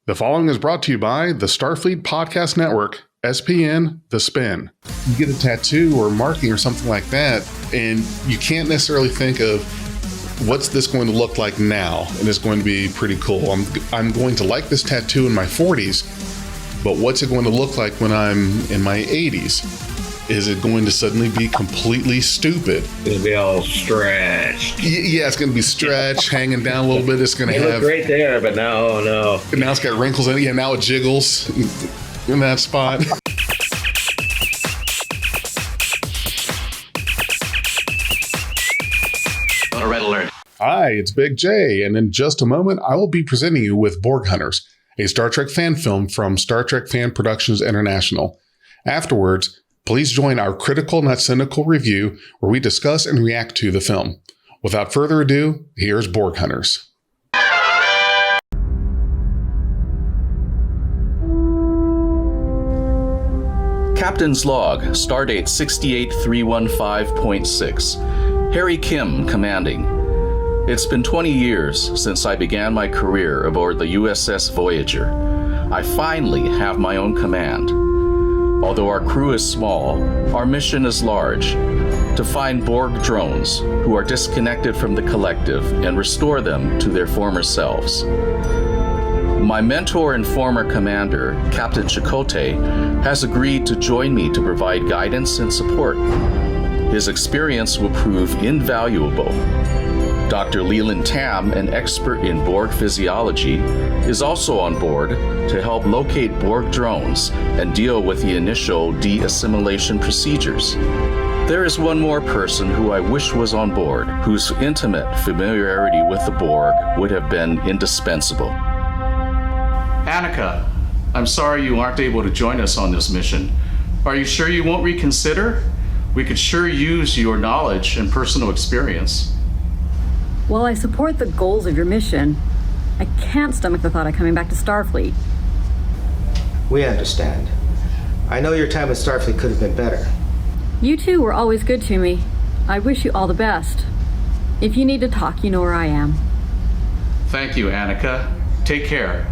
The following is brought to you by the Starfleet Podcast Network, SPN, The Spin. You get a tattoo or marking or something like that, and you can't necessarily think of what's this going to look like now, and it's going to be pretty cool. I'm going to like this tattoo in my 40s, but what's it going to look like when I'm in my 80s? Is it going to suddenly be completely stupid? It's going to be all stretched. Yeah, it's going to be stretched, hanging down a little bit. It's going to have... It looked great there, but now, oh no. Now it's got wrinkles in it. Yeah, now it jiggles in that spot. Red alert. Hi, it's Big J, and in just a moment, I will be presenting you with Borg Hunters, a Star Trek fan film from Star Trek Fan Productions International. Afterwards, please join our Critical-not-Cynical review where we discuss and react to the film. Without further ado, here's Borg Hunters. Captain's Log, Stardate 68315.6. Harry Kim, commanding. It's been 20 years since I began my career aboard the USS Voyager. I finally have my own command. Although our crew is small, our mission is large: to find Borg drones who are disconnected from the collective and restore them to their former selves. My mentor and former commander, Captain Chakotay, has agreed to join me to provide guidance and support. His experience will prove invaluable. Dr. Leland Tam, an expert in Borg physiology, is also on board to help locate Borg drones and deal with the initial de-assimilation procedures. There is one more person who I wish was on board, whose intimate familiarity with the Borg would have been indispensable. Annika, I'm sorry you aren't able to join us on this mission. Are you sure you won't reconsider? We could sure use your knowledge and personal experience. While I support the goals of your mission, I can't stomach the thought of coming back to Starfleet. We understand. I know your time at Starfleet could have been better. You two were always good to me. I wish you all the best. If you need to talk, you know where I am. Thank you, Annika. Take care.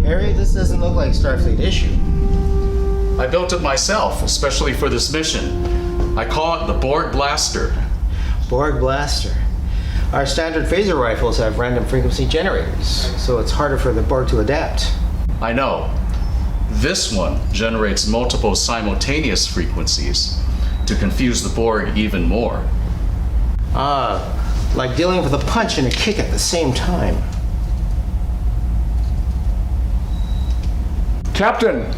Harry, this doesn't look like Starfleet issue. I built it myself, especially for this mission. I call it the Borg Blaster. Borg Blaster. Our standard phaser rifles have random frequency generators, so it's harder for the Borg to adapt. I know. This one generates multiple simultaneous frequencies to confuse the Borg even more. Like dealing with a punch and a kick at the same time. Captain!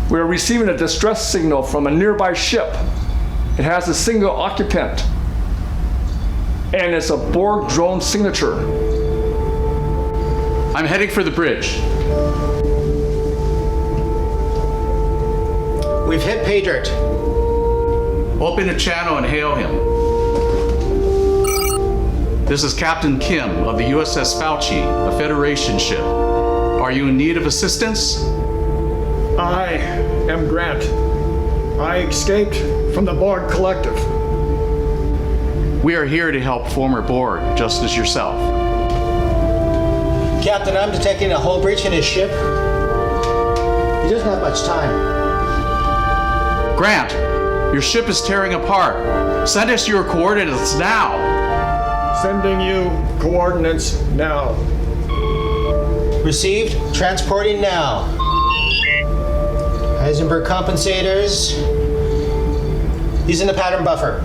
We are receiving a distress signal from a nearby ship. It has a single occupant, and it's a Borg drone signature. I'm heading for the bridge. We've hit pay dirt. Open a channel and hail him. This is Captain Kim of the USS Fauci, a Federation ship. Are you in need of assistance? I am Grant. I escaped from the Borg Collective. We are here to help former Borg, just as yourself. Captain, I'm detecting a hull breach in his ship. He doesn't have much time. Grant, your ship is tearing apart. Send us your coordinates now. Sending you coordinates now. Received. Transporting now. Heisenberg compensators. Using the pattern buffer.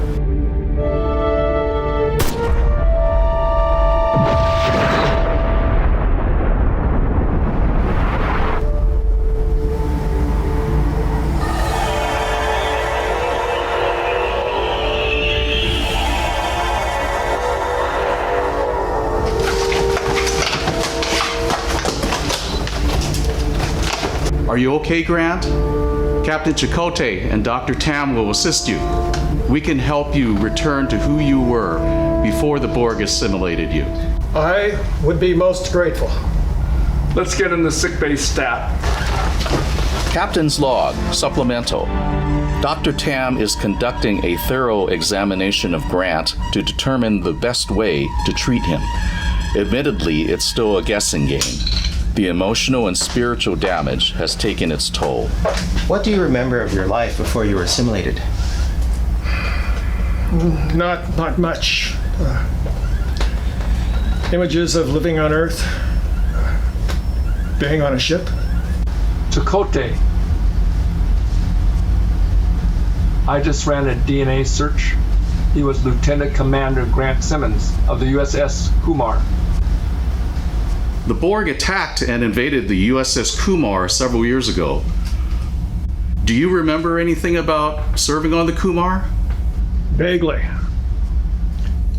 Are you okay, Grant? Captain Chakotay and Dr. Tam will assist you. We can help you return to who you were before the Borg assimilated you. I would be most grateful. Let's get in the sickbay stat. Captain's Log, Supplemental. Dr. Tam is conducting a thorough examination of Grant to determine the best way to treat him. Admittedly, it's still a guessing game. The emotional and spiritual damage has taken its toll. What do you remember of your life before you were assimilated? Not much. Images of living on Earth, being on a ship. Chakotay. I just ran a DNA search. He was Lieutenant Commander Grant Simmons of the USS Kumar. The Borg attacked and invaded the USS Kumar several years ago. Do you remember anything about serving on the Kumar? Vaguely.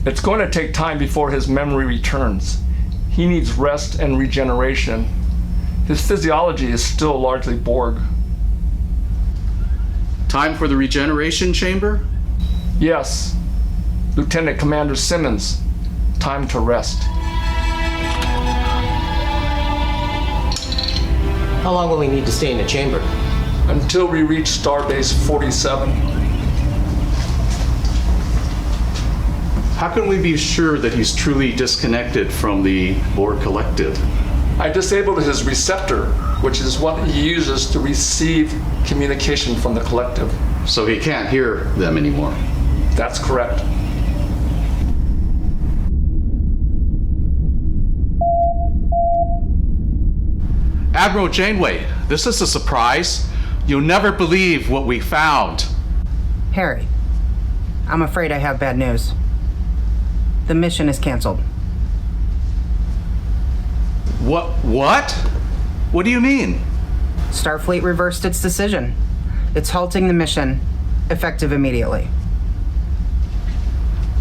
It's going to take time before his memory returns. He needs rest and regeneration. His physiology is still largely Borg. Time for the regeneration chamber? Yes, Lieutenant Commander Simmons, time to rest. How long will we need to stay in the chamber? Until we reach Starbase 47. How can we be sure that he's truly disconnected from the Borg collective? I disabled his receptor, which is what he uses to receive communication from the collective. So he can't hear them anymore. That's correct. Admiral Janeway, this is a surprise. You'll never believe what we found. Harry, I'm afraid I have bad news. The mission is canceled. What? What do you mean? Starfleet reversed its decision. It's halting the mission, effective immediately.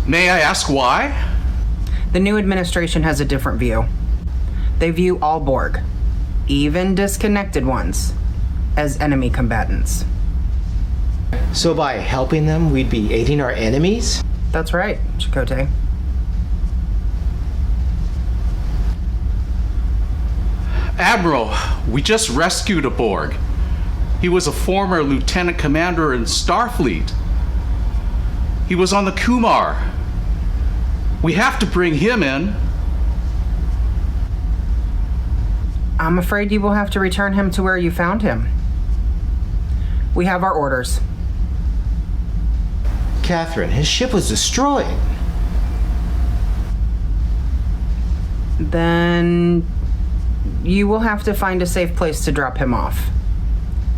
May I ask why? The new administration has a different view. They view all Borg, even disconnected ones, as enemy combatants. So by helping them, we'd be aiding our enemies? That's right, Chakotay. Admiral, we just rescued a Borg. He was a former lieutenant commander in Starfleet. He was on the Kumar. We have to bring him in. I'm afraid you will have to return him to where you found him. We have our orders. Catherine, his ship was destroyed. Then you will have to find a safe place to drop him off.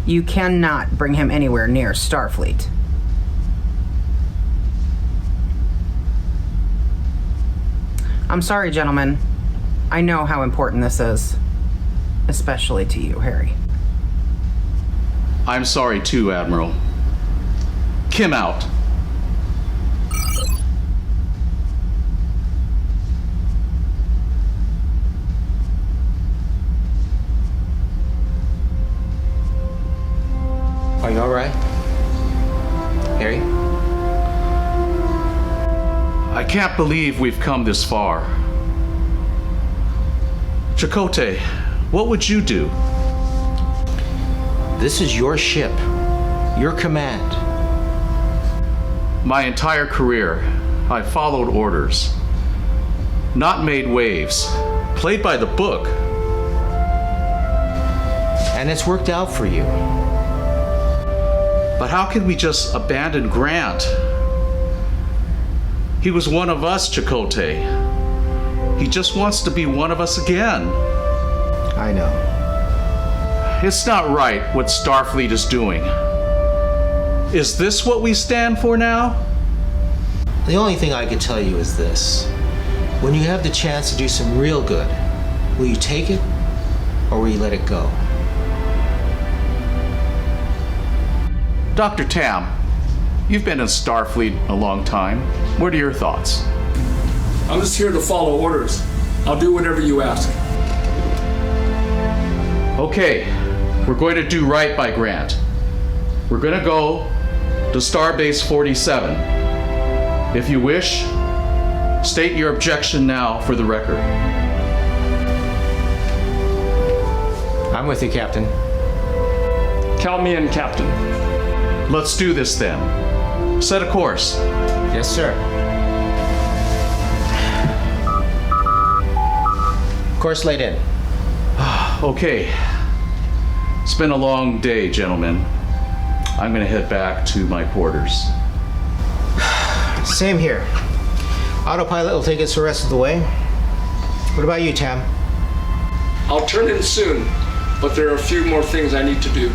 You cannot bring him anywhere near Starfleet. I'm sorry, gentlemen. I know how important this is. Especially to you, Harry. I'm sorry too, Admiral. Kim out. Are you all right? Harry? I can't believe we've come this far. Chakotay, what would you do? This is your ship. Your command. My entire career, I followed orders. Not made waves. Played by the book. And it's worked out for you. But how can we just abandon Grant? He was one of us, Chakotay. He just wants to be one of us again. I know. It's not right what Starfleet is doing. Is this what we stand for now? The only thing I can tell you is this. When you have the chance to do some real good, will you take it or will you let it go? Dr. Tam, you've been in Starfleet a long time. What are your thoughts? I'm just here to follow orders. I'll do whatever you ask. Okay, we're going to do right by Grant. We're going to go to Starbase 47. If you wish, state your objection now for the record. I'm with you, Captain. Count me in, Captain. Let's do this then. Set a course. Yes, sir. Course laid in. Okay. It's been a long day, gentlemen. I'm going to head back to my quarters. Same here. Autopilot will take us the rest of the way. What about you, Tam? I'll turn in soon, but there are a few more things I need to do.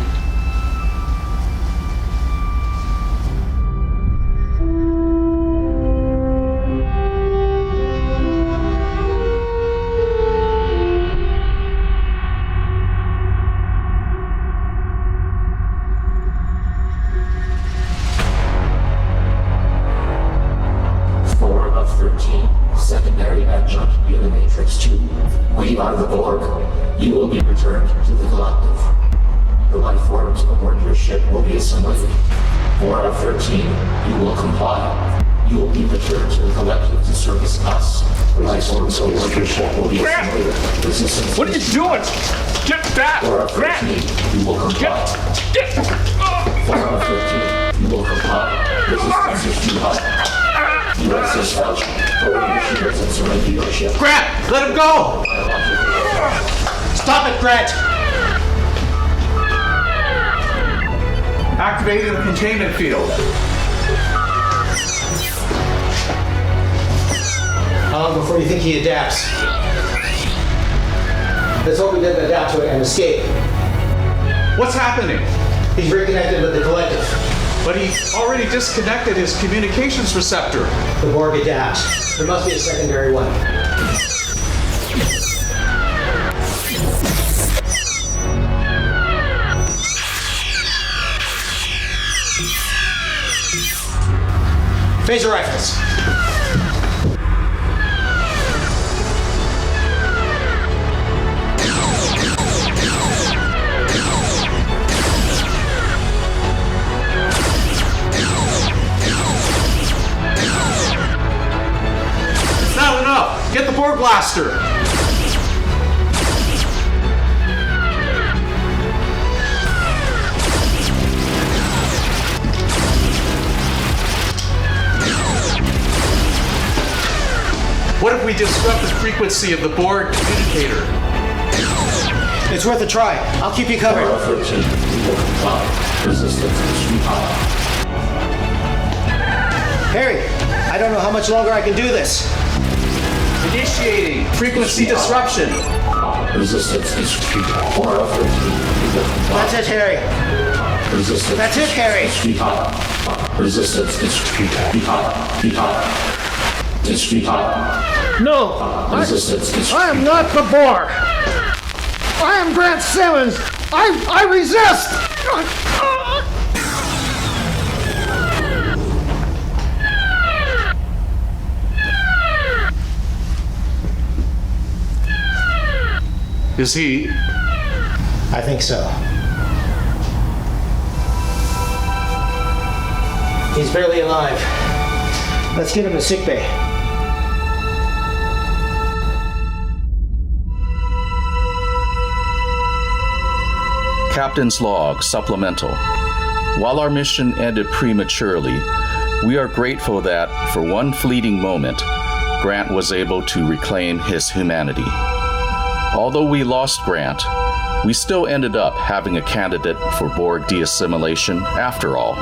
Secondary adjunct Unimatrix 2. We are the Borg. You will be returned to the collective. The life forms aboard your ship will be assimilated. 4 out of 13, you will comply. You will be returned to the collective to service us. The life forms aboard your ship will be assimilated. Resistance. What are you doing? Get back! 4 out of 13, you will comply. 4 out of 13, you will comply. Resistance is too high. USS Falcon, forward your shields and surrender your ship. Grant, let him go! Stop it, Grant! Activating the containment field. How long before you think he adapts? Let's hope he doesn't adapt to it and escape. What's happening? He's reconnected with the collective. But he already disconnected his communications receptor. The Borg adapts. There must be a secondary one. Phaser rifles. Get the Borg blaster! What if we disrupt the frequency of the Borg communicator? It's worth a try. I'll keep you covered. Harry, I don't know how much longer I can do this. Initiating frequency disruption. Resistance is futile. That's it, Harry. Resistance. That's it, Harry. Resistance is futile. It's futile. No, Resistance is I am not the Borg. I am Grant Simmons. I resist. Is he? I think so. He's barely alive. Let's get him to sickbay. Captain's Log Supplemental. While our mission ended prematurely, we are grateful that, for one fleeting moment, Grant was able to reclaim his humanity. Although we lost Grant, we still ended up having a candidate for Borg de-assimilation after all.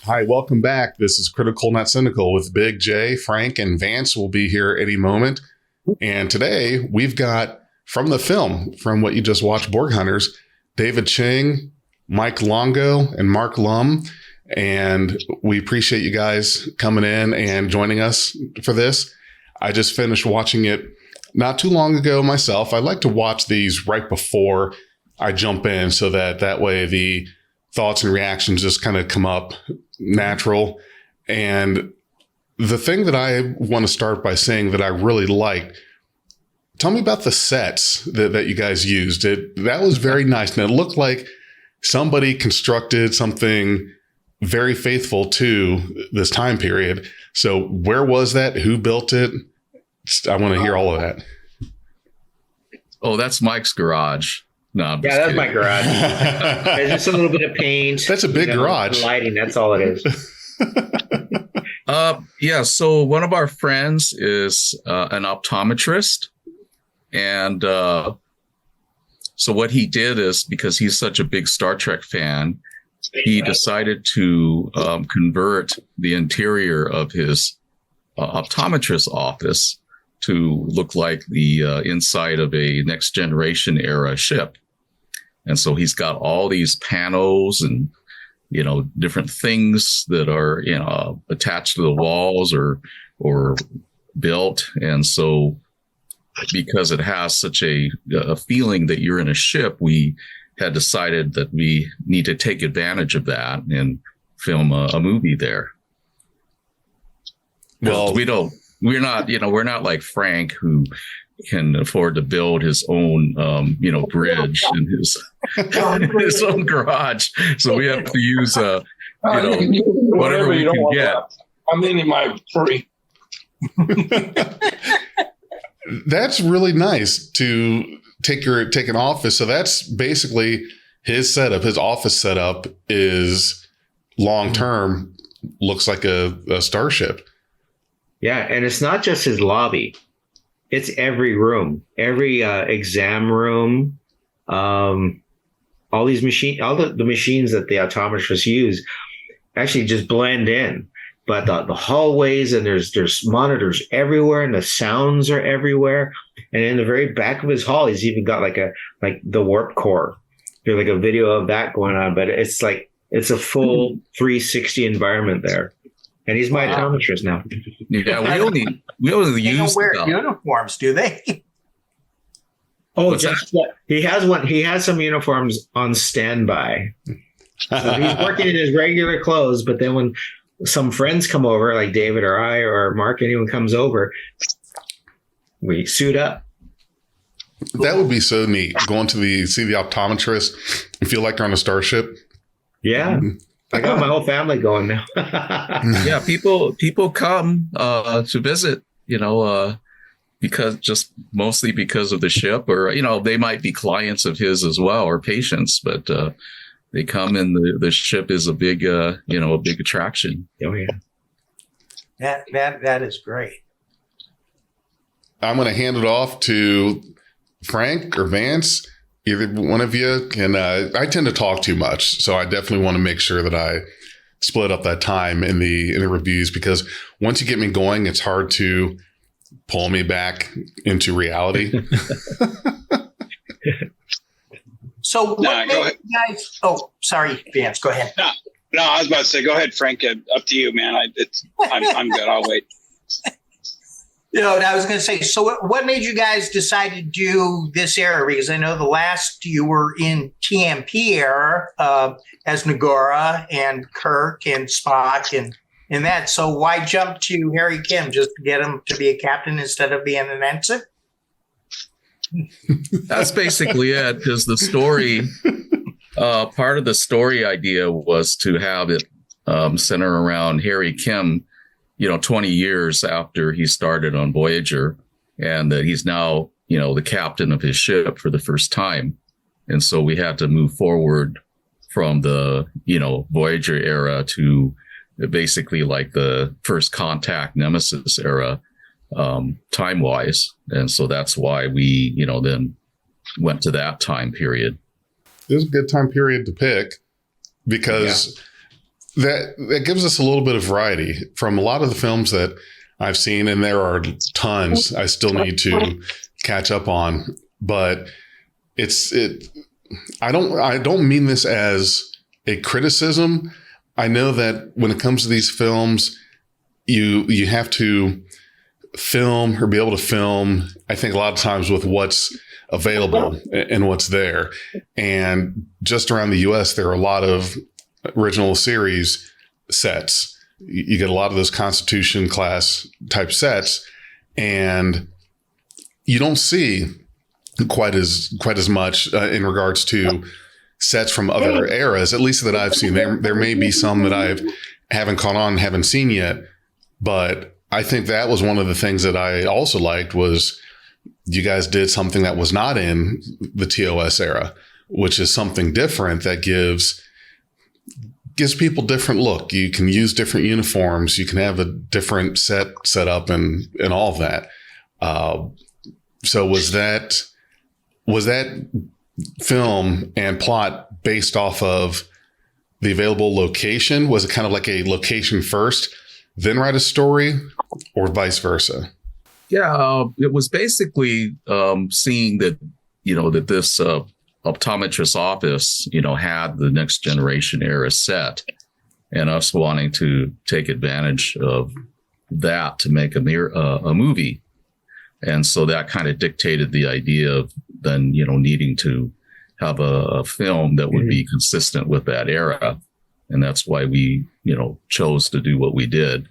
Hi, welcome back. This is Critical-not-Cynical with Big J. Frank and Vance will be here any moment. And today we've got, from the film, from what you just watched, Borg Hunters, David Ching, Mike Longo, and Mark Lum. And we appreciate you guys coming in and joining us for this. I just finished watching it not too long ago myself. I like to watch these right before I jump in so that way the thoughts and reactions just kind of come up natural. And the thing that I want to start by saying that I really liked, tell me about the sets that you guys used. That was very nice. And it looked like somebody constructed something very faithful to this time period. So where was that? Who built it? I want to hear all of that. Oh, that's Mike's garage. No, I'm just that's kidding. my garage. There's just a little bit of paint. That's a big garage. Lighting. That's all it is. Yeah. So one of our friends is an optometrist, and so what he did is, because he's such a big Star Trek fan, he decided to convert the interior of his optometrist office to look like the inside of a Next Generation era ship. And so he's got all these panels and, different things that are, attached to the walls or built. And so because it has such a feeling that you're in a ship, we had decided that we need to take advantage of that and film a movie there. Well, we're not like Frank, who can afford to build his own, bridge in his own garage. So we have to use, whatever we can get. I'm in my free. That's really nice to take an office. So that's basically his setup. His office setup is long term. Looks like a starship. Yeah, and it's not just his lobby. It's every room, every exam room, all these all the machines that the optometrists use actually just blend in. But the hallways, and there's monitors everywhere, and the sounds are everywhere. And in the very back of his hall, he's even got like the warp core. There's like a video of that going on, but it's a full 360 environment there. And he's my optometrist now. Yeah, we only They use don't wear uniforms, do they? Oh, he has one. He has some uniforms on standby. So he's working in his regular clothes, but then when some friends come over, like David or I or Mark, anyone comes over, we suit up. That would be so neat. Going to see the optometrist and feel like you're on a starship. Yeah. I got my whole family going now. Yeah, people come to visit, mostly because of the ship, or they might be clients of his as well, or patients, but they come, and the ship is a big attraction. Oh yeah, that is great. I'm going to hand it off to Frank or Vance. Either one of you can. I tend to talk too much, so I definitely want to make sure that I split up that time in the reviews, because once you get me going, it's hard to pull me back into reality. So what go ahead. guys? Oh, sorry, Vance. Go ahead. No, I was about to say, go ahead, Frank. Up to you, man. I'm good. I'll wait. I was going to say, so what made you guys decide to do this era? Because I know the last you were in TMP era as Nagora and Kirk and Spock and that. So why jump to Harry Kim, just to get him to be a captain instead of being an ensign? That's basically it, because the story, part of the story idea was to have it center around Harry Kim, 20 years after he started on Voyager, and that he's now, the captain of his ship for the first time. And so we had to move forward from the, Voyager era to basically like the First Contact Nemesis era, time wise. And so that's why we, then went to that time period. It was a good time period to pick, because that gives us a little bit of variety from a lot of the films that I've seen, and there are tons I still need to catch up on. But I don't mean this as a criticism. I know that when it comes to these films, you have to film or be able to film, I think, a lot of times with what's available and what's there. And just around the US, there are a lot of original series sets. You get a lot of those Constitution class type sets, and you don't see quite as much in regards to sets from other eras, at least that I've seen. There may be some that I haven't caught on, haven't seen yet, but I think that was one of the things that I also liked was you guys did something that was not in the TOS era, which is something different that gives people different look. You can use different uniforms. You can have a different set up and all of that. So was that film and plot based off of the available location? Was it kind of like a location first, then write a story, or vice versa? Yeah, it was basically seeing that, that this optometrist office, had the Next Generation era set, and us wanting to take advantage of that to make a movie. And so that kind of dictated the idea of then, needing to have a film that would be consistent with that era. And that's why we, chose to do what we did.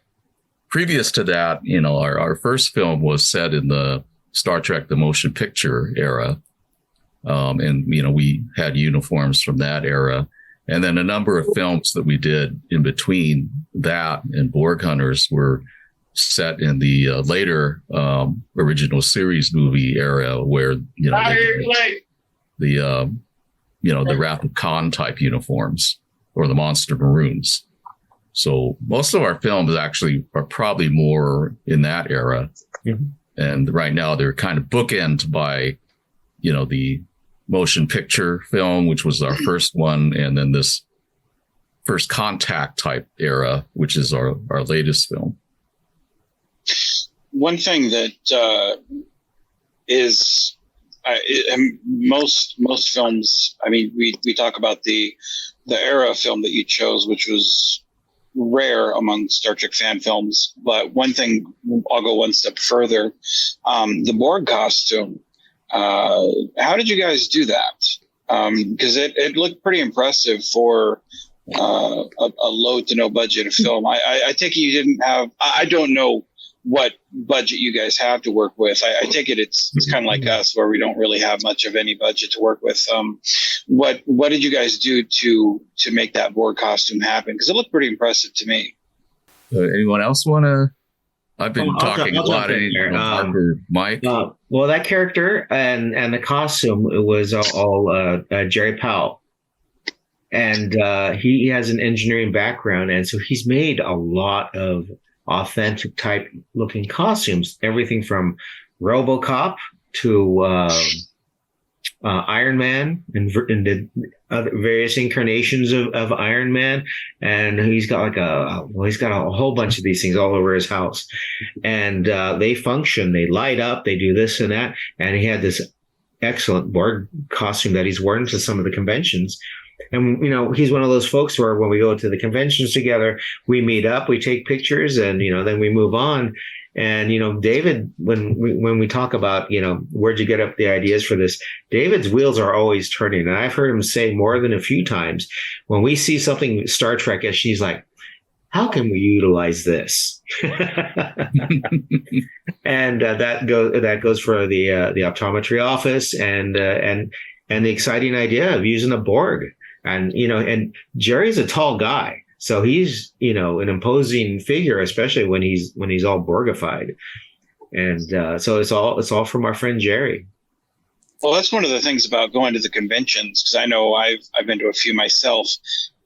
Previous to that, our first film was set in the Star Trek, the motion picture era. And we had uniforms from that era. And then a number of films that we did in between that and Borg Hunters were set in the later original series movie era, where the Wrath of Khan type uniforms or the Monster Maroons. So most of our films actually are probably more in that era. Mm-hmm. And right now they're kind of bookend by, the motion picture film, which was our first one, and then this First Contact type era, which is our latest film. One thing that is most films. I mean, we talk about the era of film that you chose, which was rare among Star Trek fan films. But one thing, I'll go one step further. The Borg costume. How did you guys do that? Because it looked pretty impressive for a low to no budget film. I take it you didn't have. I don't know what budget you guys have to work with. I take it it's kind of like us, where we don't really have much of any budget to work with. What did you guys do to make that Borg costume happen? Because it looked pretty impressive to me. Anyone else want to? I've been talking a lot. Mike. Well, that character and the costume, it was all Jerry Powell, and he has an engineering background, and so he's made a lot of authentic type looking costumes, everything from RoboCop to Iron Man and the other various incarnations of Iron Man. And he's got he's got a whole bunch of these things all over his house, and they function, they light up, they do this and that. And he had this excellent Borg costume that he's worn to some of the conventions. And, he's one of those folks where when we go to the conventions together, we meet up, we take pictures, and, then we move on. And, David, when we talk about, where'd you get up the ideas for this? David's wheels are always turning. And I've heard him say more than a few times, when we see something Star Trek-ish, she's like, how can we utilize this? And that goes for the optometry office and the exciting idea of using a Borg. And, and Jerry's a tall guy, so he's, an imposing figure, especially when he's all Borgified. And so it's all from our friend Jerry. Well, that's one of the things about going to the conventions, because I know I've been to a few myself,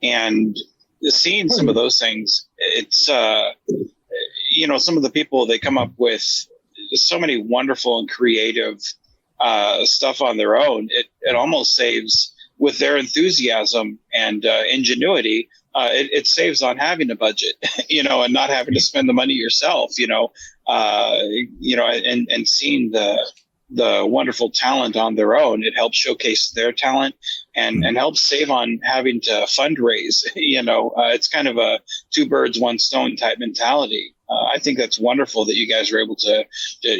and seeing some of those things, it's, some of the people, they come up with so many wonderful and creative stuff on their own. It almost saves, with their enthusiasm and ingenuity, it saves on having a budget, and not having to spend the money yourself, and seeing the wonderful talent on their own. It helps showcase their talent and helps save on having to fundraise. It's kind of a two birds, one stone type mentality. I think that's wonderful that you guys were able to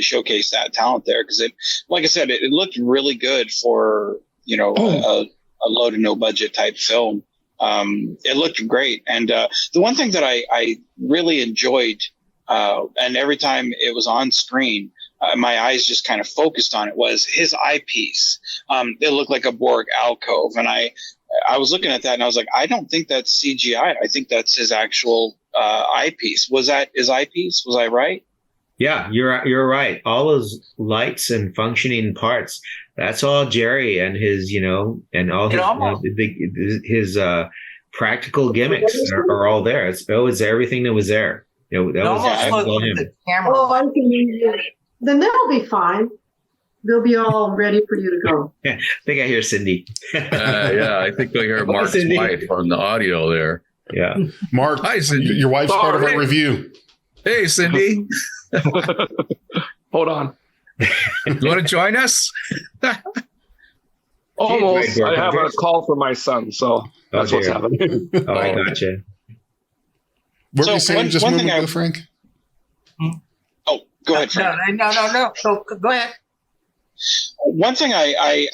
showcase that talent there, because like I said, it looked really good for, a low to no budget type film. It looked great. And the one thing that I really enjoyed, and every time it was on screen, my eyes just kind of focused on it, was his eyepiece. It looked like a Borg alcove. And I was looking at that and I was like, I don't think that's CGI. I think that's his actual eyepiece. Was that his eyepiece? Was I right? Yeah, you're right. All those lights and functioning parts, that's all Jerry and his, and all his practical gimmicks are all there. It's everything that was there. That was all him. The camera. Oh, I think then they'll be fine. They'll be all ready for you to go. I think I hear Cindy. Yeah, I think I heard Mark's wife on the audio there. Yeah. Mark, hi, Cindy. Your wife's part of our review. Hey, Cindy. Hold on. You want to join us? Almost. I have a call from my son, so that's what's happening. Oh, I gotcha. What were you saying just a moment ago, Frank? Oh, go ahead, Frank. No. Go ahead. One thing I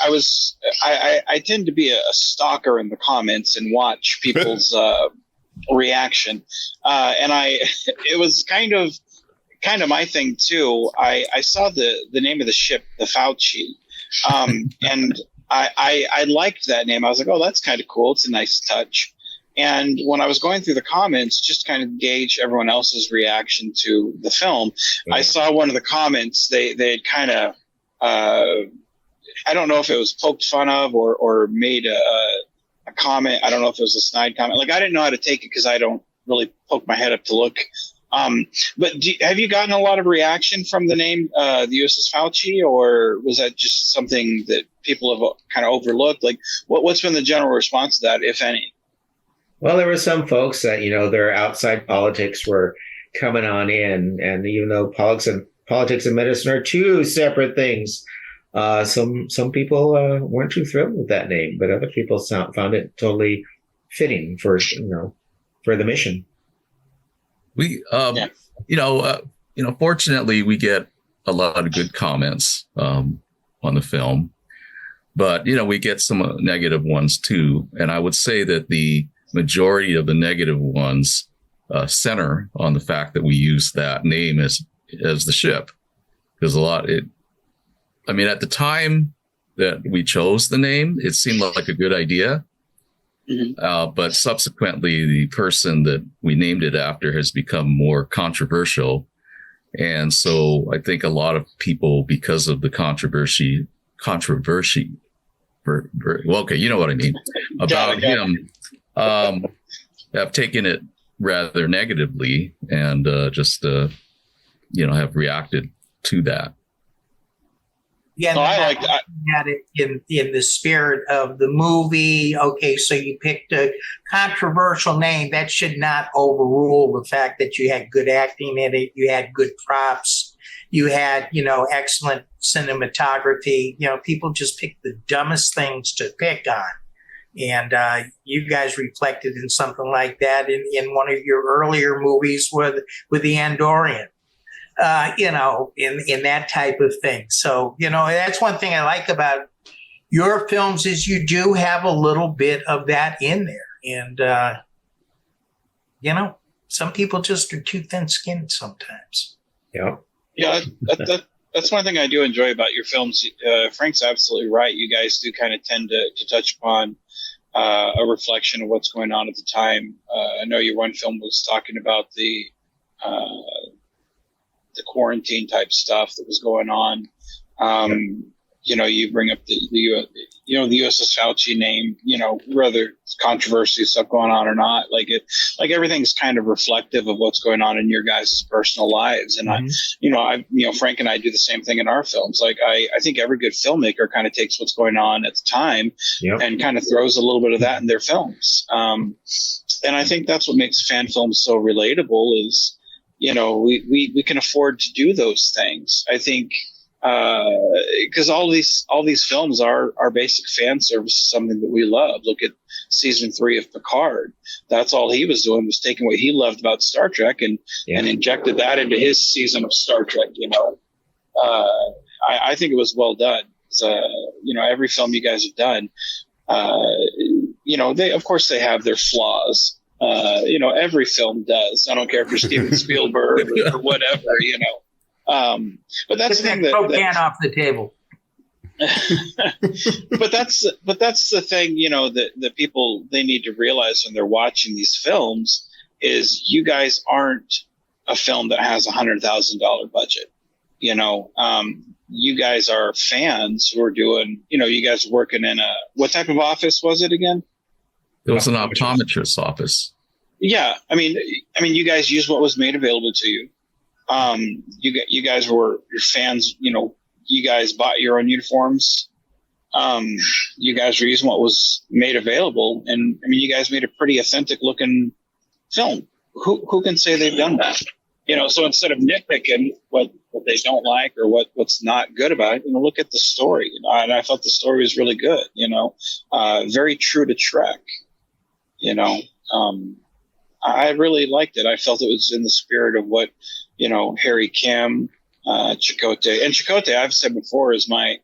tend to be a stalker in the comments and watch people's reaction, and it was kind of my thing too. I saw the name of the ship, the Fauci, and I liked that name. I was like, oh, that's kind of cool. It's a nice touch. And when I was going through the comments, just kind of gauge everyone else's reaction to the film, I saw one of the comments. They had kind of I don't know if it was poked fun of or made a comment. I don't know if it was a snide comment. Like, I didn't know how to take it because I don't really poke my head up to look. But have you gotten a lot of reaction from the name, the USS Fauci, or was that just something that people have kind of overlooked? Like, what's been the general response to that, if any? Well, there were some folks that, their outside politics were coming on in. And even though politics and medicine are two separate things, some people weren't too thrilled with that name, but other people found it totally fitting for the mission. We, fortunately, we get a lot of good comments on the film, but we get some negative ones too. And I would say that the majority of the negative ones center on the fact that we use that name as the ship, because at the time that we chose the name, it seemed like a good idea. Mm-hmm. But subsequently, the person that we named it after has become more controversial. And so I think a lot of people, because of the controversy, okay, you know what I mean, about him, have taken it rather negatively and have reacted to that. Yeah, no, I like that. Had it in the spirit of the movie. Okay, so you picked a controversial name. That should not overrule the fact that you had good acting in it. You had good props. You had, excellent cinematography. People just pick the dumbest things to pick on. And you guys reflected in something like that in one of your earlier movies with the Andorian. In that type of thing. So, that's one thing I like about your films is you do have a little bit of that in there. And, some people just are too thin-skinned sometimes. Yeah. Yeah, that's one thing I do enjoy about your films. Frank's absolutely right. You guys do kind of tend to touch upon a reflection of what's going on at the time. I know your one film was talking about the quarantine type stuff that was going on. You bring up the USS Fauci name, whether it's controversy stuff going on or not, everything's kind of reflective of what's going on in your guys' personal lives. And Frank and I do the same thing in our films. I think every good filmmaker kind of takes what's going on at the time and kind of throws a little bit of that in their films. And I think that's what makes fan films so relatable is, we can afford to do those things. I think because all these films are basic fan service, something that we love. Look at season 3 of Picard. That's all he was doing was taking what he loved about Star Trek and injected that into his season of Star Trek. I think it was well done. Every film you guys have done, they of course they have their flaws. Every film does. I don't care if you're Steven Spielberg or whatever, but that's the thing that can off the table. but that's the thing, that people, they need to realize when they're watching these films is you guys aren't a film that has $100,000 budget. You guys are fans who are doing, you guys are working in what type of office was it again? It was an optometrist's office. Yeah. I mean, you guys used what was made available to you. You guys were your fans, you guys bought your own uniforms. You guys were using what was made available. And you guys made a pretty authentic looking film. Who can say they've done that? So instead of nitpicking what they don't like or what's not good about it, look at the story. And I thought the story was really good, very true to Trek, I really liked it. I felt it was in the spirit of what, Harry Kim, Chakotay. And Chakotay, I've said before, is my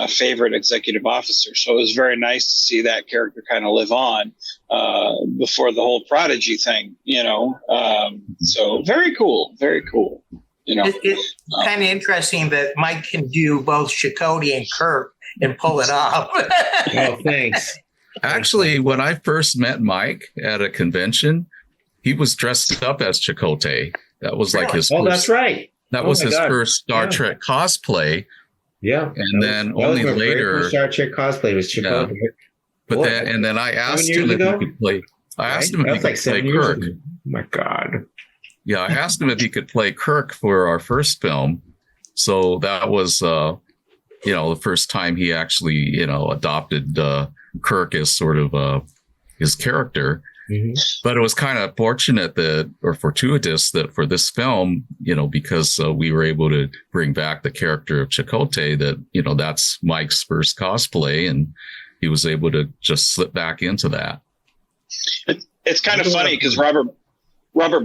favorite executive officer. So it was very nice to see that character kind of live on before the whole Prodigy thing, So very cool. Very cool. It's kind of interesting that Mike can do both Chakotay and Kirk and pull it off. Oh, thanks. Actually, when I first met Mike at a convention, he was dressed up as Chakotay. That was like his first, that's right. That was his first Star Trek cosplay. Yeah. And then only later Star Trek cosplay was Chakotay. Yeah. But then I asked him if he could play. I asked him if he could play Kirk. Oh my God. Yeah, I asked him if he could play Kirk for our first film. So that was, the first time he actually, adopted Kirk as sort of his character. Mm-hmm. But it was kind of fortuitous that for this film, because we were able to bring back the character of Chakotay, that, that's Mike's first cosplay, and he was able to just slip back into that. It's kind of funny because Robert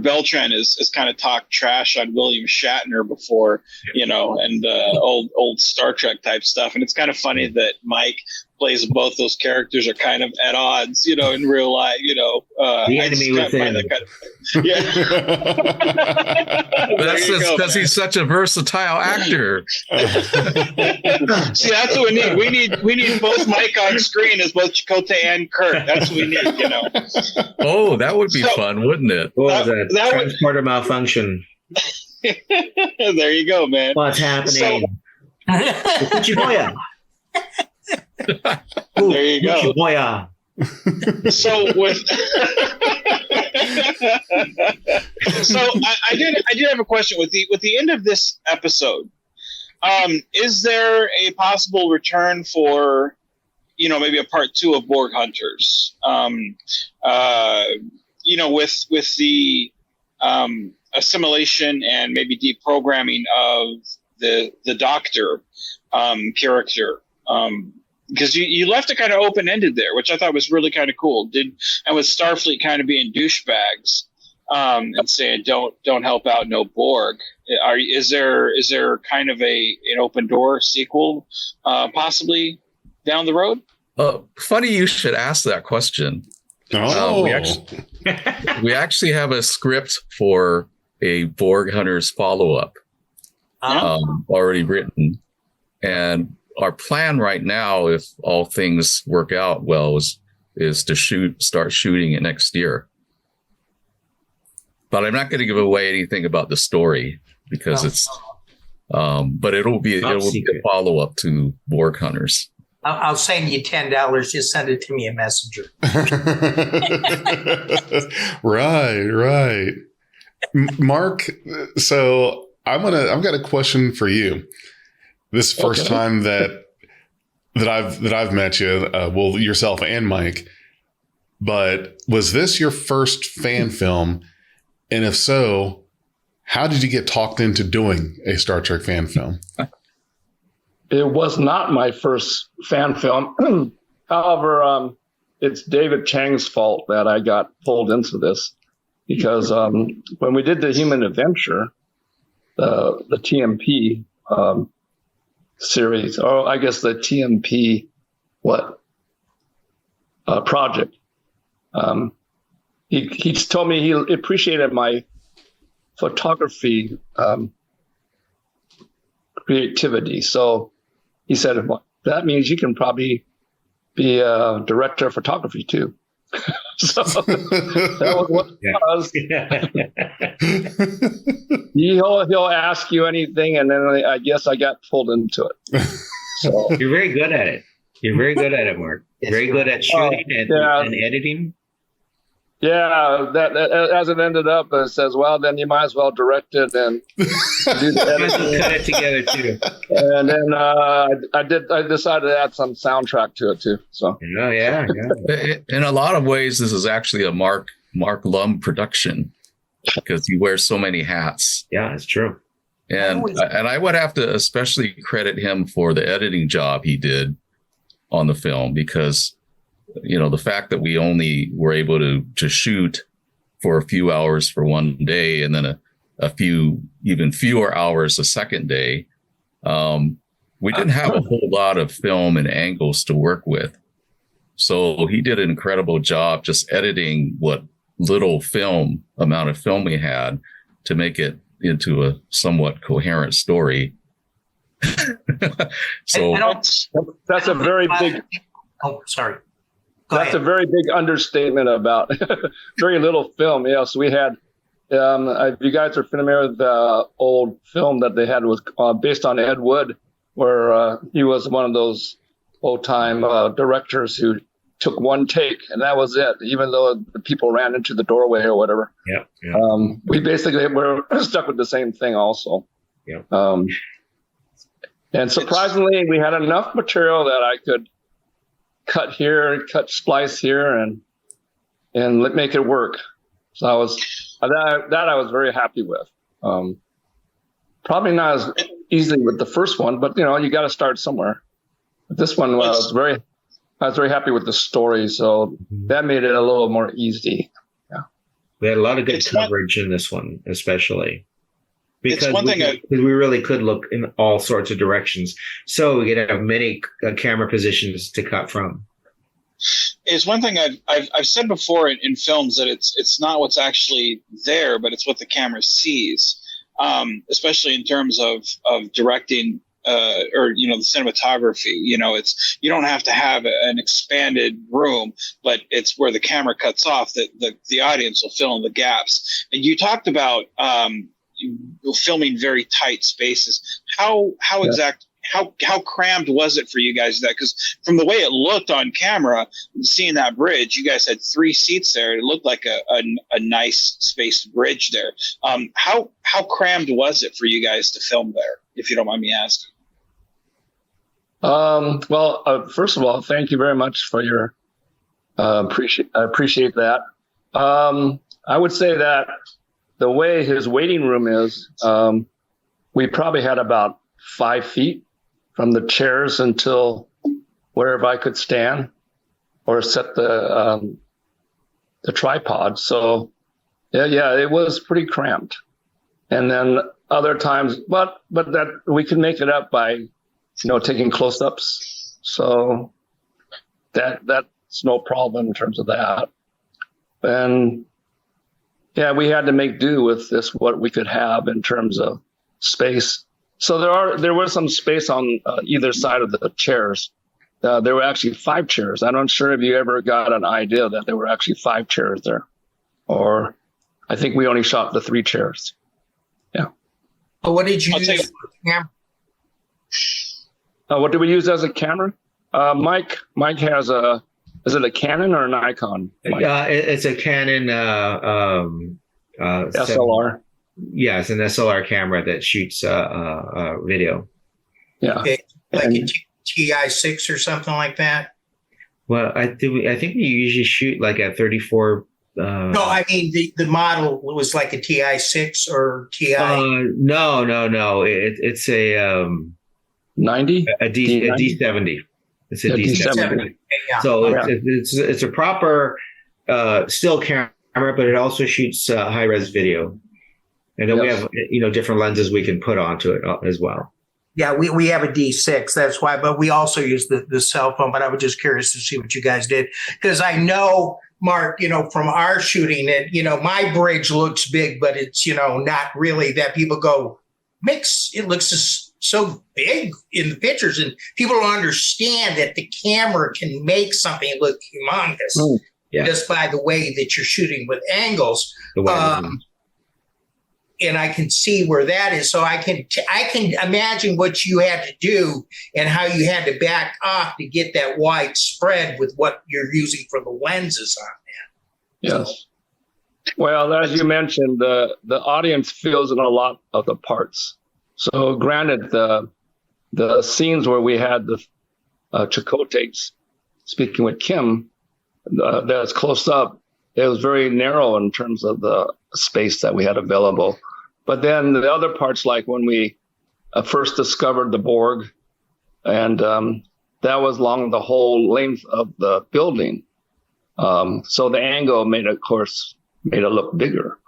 Beltran is kind of talked trash on William Shatner before, and old Star Trek type stuff. And it's kind of funny that Mike plays both those characters are kind of at odds, in real life, the enemy within. Yeah. That's just because he's such a versatile actor. See, that's what we need. We need both Mike on screen as both Chakotay and Kirk. That's what we need, Oh, that would be fun, wouldn't it? That transporter malfunction. There you go, man. What's happening? There you go. So I did have a question with the end of this episode. Is there a possible return for, maybe a part 2 of Borg Hunters? With the assimilation and maybe deprogramming of the Doctor character. Because you left it kind of open-ended there, which I thought was really kind of cool. And with Starfleet kind of being douchebags and saying don't help out, no Borg. Is there kind of an open door sequel possibly down the road? Funny you should ask that question. We actually have a script for a Borg Hunters follow-up already written, and our plan right now, if all things work out well, is to start shooting it next year. But I'm not going to give away anything about the story because it's. But it'll be a follow up to Borg Hunters. I'll send you $10. Just send it to me in Messenger. Right. Mark, so I've got a question for you. This first time that I've met you, yourself and Mike, but was this your first fan film? And if so, how did you get talked into doing a Star Trek fan film? It was not my first fan film. However, it's David Chang's fault that I got pulled into this because when we did the Human Adventure, the TMP series, or I guess the TMP project. He told me he appreciated my photography creativity. So he said, that means you can probably be a director of photography too. So that was what it was. He'll ask you anything, and then I guess I got pulled into it. So You're very good at it. You're very good at it, Mark. Very good at shooting and editing. Yeah, that as it ended up, it says, well, then you might as well direct it and do the editing. Cut it together too. And then I decided to add some soundtrack to it too. So yeah. In a lot of ways, this is actually a Mark Lum production because he wears so many hats. Yeah, it's true. And I would have to especially credit him for the editing job he did on the film, because the fact that we only were able to shoot for a few hours for one day and then a few even fewer hours a second day, we didn't have a whole lot of film and angles to work with. So he did an incredible job just editing what little amount of film we had to make it into a somewhat coherent story. So that's a very big. Oh, sorry. That's a very big understatement about very little film. Yes, we had. If you guys are familiar with the old film that they had, was based on Ed Wood, where he was one of those old-time directors who took one take and that was it, even though the people ran into the doorway or whatever. Yeah. We basically were stuck with the same thing also. Yeah. And surprisingly, we had enough material that I could cut here, splice here, and make it work. So I was very happy with. Probably not as easily with the first one, but you got to start somewhere. But this one, I was very happy with the story, so that made it a little more easy. Yeah, we had a lot of good coverage in this one, especially. Because we really could look in all sorts of directions. So we could have many camera positions to cut from. It's one thing I've said before in films that it's not what's actually there, but it's what the camera sees, especially in terms of directing or the cinematography. It's, you don't have to have an expanded room, but it's where the camera cuts off that the audience will fill in the gaps. And you talked about filming very tight spaces. How crammed was it for you guys? Because from the way it looked on camera, seeing that bridge, you guys had 3 seats there. It looked like a nice spaced bridge there. How crammed was it for you guys to film there, if you don't mind me asking? Well, first of all, thank you very much for your I appreciate that. I would say that the way his waiting room is, we probably had about 5 feet from the chairs until wherever I could stand or set the tripod. So yeah, it was pretty cramped. And then other times, but that we could make it up by, taking close-ups. So that's no problem in terms of that. And yeah, we had to make do with what we could have in terms of space. So there was some space on either side of the chairs. There were actually 5 chairs. I'm not sure if you ever got an idea that there were actually 5 chairs there, or I think we only shot the 3 chairs. Yeah. So what did you use as a camera? What did we use as a camera? Mike has is it a Canon or a Nikon? It's a Canon SLR. Yeah, it's an SLR camera that shoots video. Yeah, like a TI-6 or something like that. Well, I think we usually shoot like a 34. No, I mean the model was like a TI-6 or TI. No. It's a 90, a D70. It's a D70. Yeah. So it's a proper still camera, but it also shoots high res video. And then we have different lenses we can put onto it as well. Yeah, we have a D6. That's why, but we also use the cell phone. But I was just curious to see what you guys did, because I know, Mark, from our shooting it, my bridge looks big, but it's not really that people go it looks so big in the pictures, and people don't understand that the camera can make something look humongous just by the way that you're shooting with angles. And I can see where that is. So I can imagine what you had to do and how you had to back off to get that wide spread with what you're using for the lenses on that. Yes. Well, as you mentioned, the audience feels in a lot of the parts. So granted, the scenes where we had the Chakotay speaking with Kim, that's close up, it was very narrow in terms of the space that we had available. But then the other parts, like when we first discovered the Borg, and that was along the whole length of the building. So the angle made it look bigger.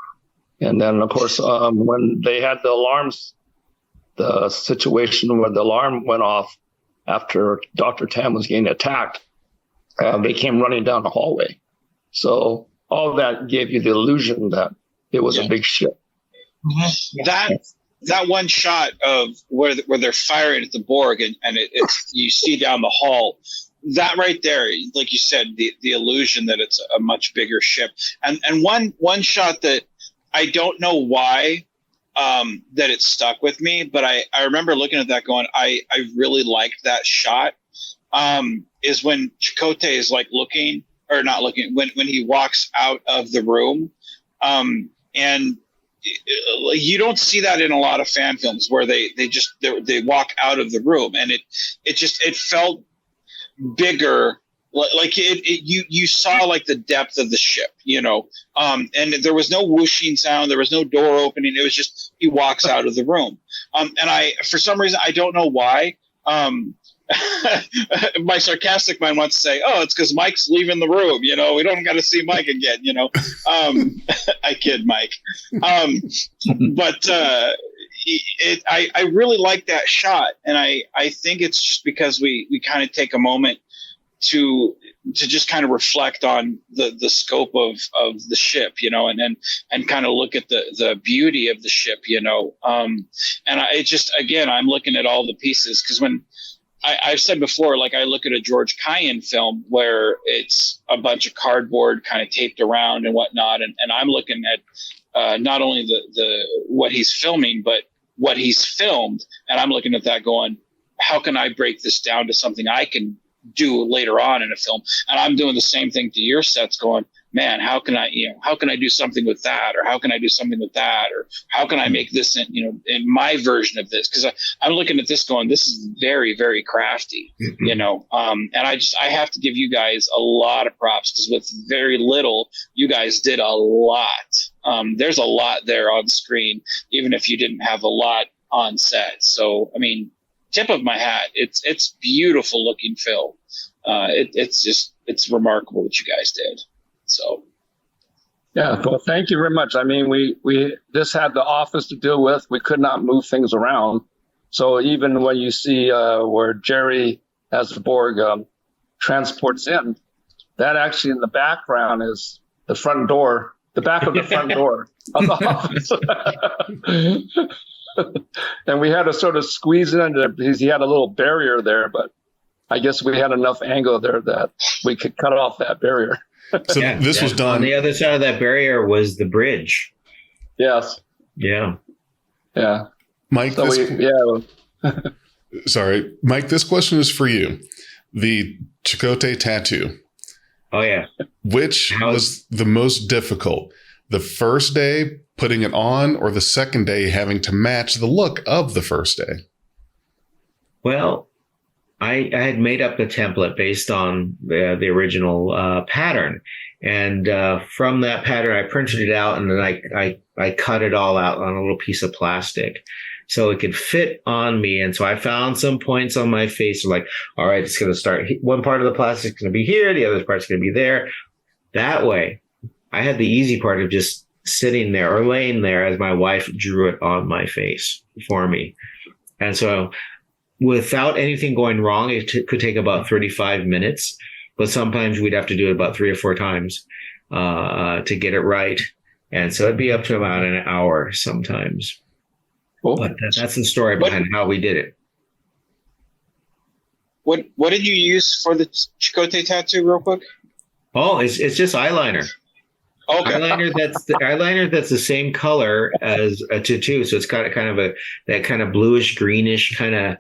And then, of course, when they had the alarms, the situation where the alarm went off after Dr. Tam was getting attacked, they came running down the hallway. So all that gave you the illusion that it was a big ship. That one shot of where they're firing at the Borg and it's you see down the hall, that right there, like you said, the illusion that it's a much bigger ship. And one shot that I don't know why that it stuck with me, but I remember looking at that going, I really liked that shot. Is when Chakotay is like looking or not looking when he walks out of the room, and you don't see that in a lot of fan films where they walk out of the room, and it felt bigger, like you saw like the depth of the ship, and there was no whooshing sound, there was no door opening, it was just he walks out of the room, and I, for some reason, I don't know why, my sarcastic mind wants to say, oh, it's because Mike's leaving the room, we don't got to see Mike again, I kid Mike, but I really like that shot, and I think it's just because we kind of take a moment to just kind of reflect on the scope of the ship, and kind of look at the beauty of the ship, and I'm looking at all the pieces, because when I've said before, like I look at a George Cayenne film where it's a bunch of cardboard kind of taped around and whatnot, and I'm looking at not only the what he's filming, but what he's filmed, and I'm looking at that going, how can I break this down to something I can do later on in a film? And I'm doing the same thing to your sets, going, man, how can I do something with that, or how can I do something with that, or how can I make this in my version of this? Because I'm looking at this going, this is very, very crafty, and I have to give you guys a lot of props, because with very little, you guys did a lot. There's a lot there on screen, even if you didn't have a lot on set. So, I mean, tip of my hat. It's beautiful looking film. It's remarkable what you guys did. So, yeah. Well, thank you very much. I mean, we just had the office to deal with. We could not move things around. So even when you see where Jerry as the Borg transports in, that actually in the background is the front door, the back of the front door of the office. And we had to sort of squeeze in because he had a little barrier there, but I guess we had enough angle there that we could cut off that barrier. So this was done. On the other side of that barrier was the bridge. Yes. Yeah. Yeah. Mike, So sorry, Mike, this question is for you. The Chakotay tattoo. Oh, yeah. Which was the most difficult? The first day putting it on, or the second day having to match the look of the first day? Well, I had made up the template based on the original pattern. And from that pattern, I printed it out, and then I cut it all out on a little piece of plastic so it could fit on me. And so I found some points on my face, like, all right, it's going to start. One part of the plastic is going to be here. The other part's going to be there. That way, I had the easy part of just sitting there or laying there as my wife drew it on my face for me. And so without anything going wrong, it could take about 35 minutes, but sometimes we'd have to do it about 3 or 4 times to get it right. And so it'd be up to about an hour sometimes. Cool. But that's the story behind how we did it. What did you use for the Chakotay tattoo, real quick? Oh, it's just eyeliner. Okay. Eyeliner that's the same color as a tattoo, so it's got kind of that kind of bluish greenish kind of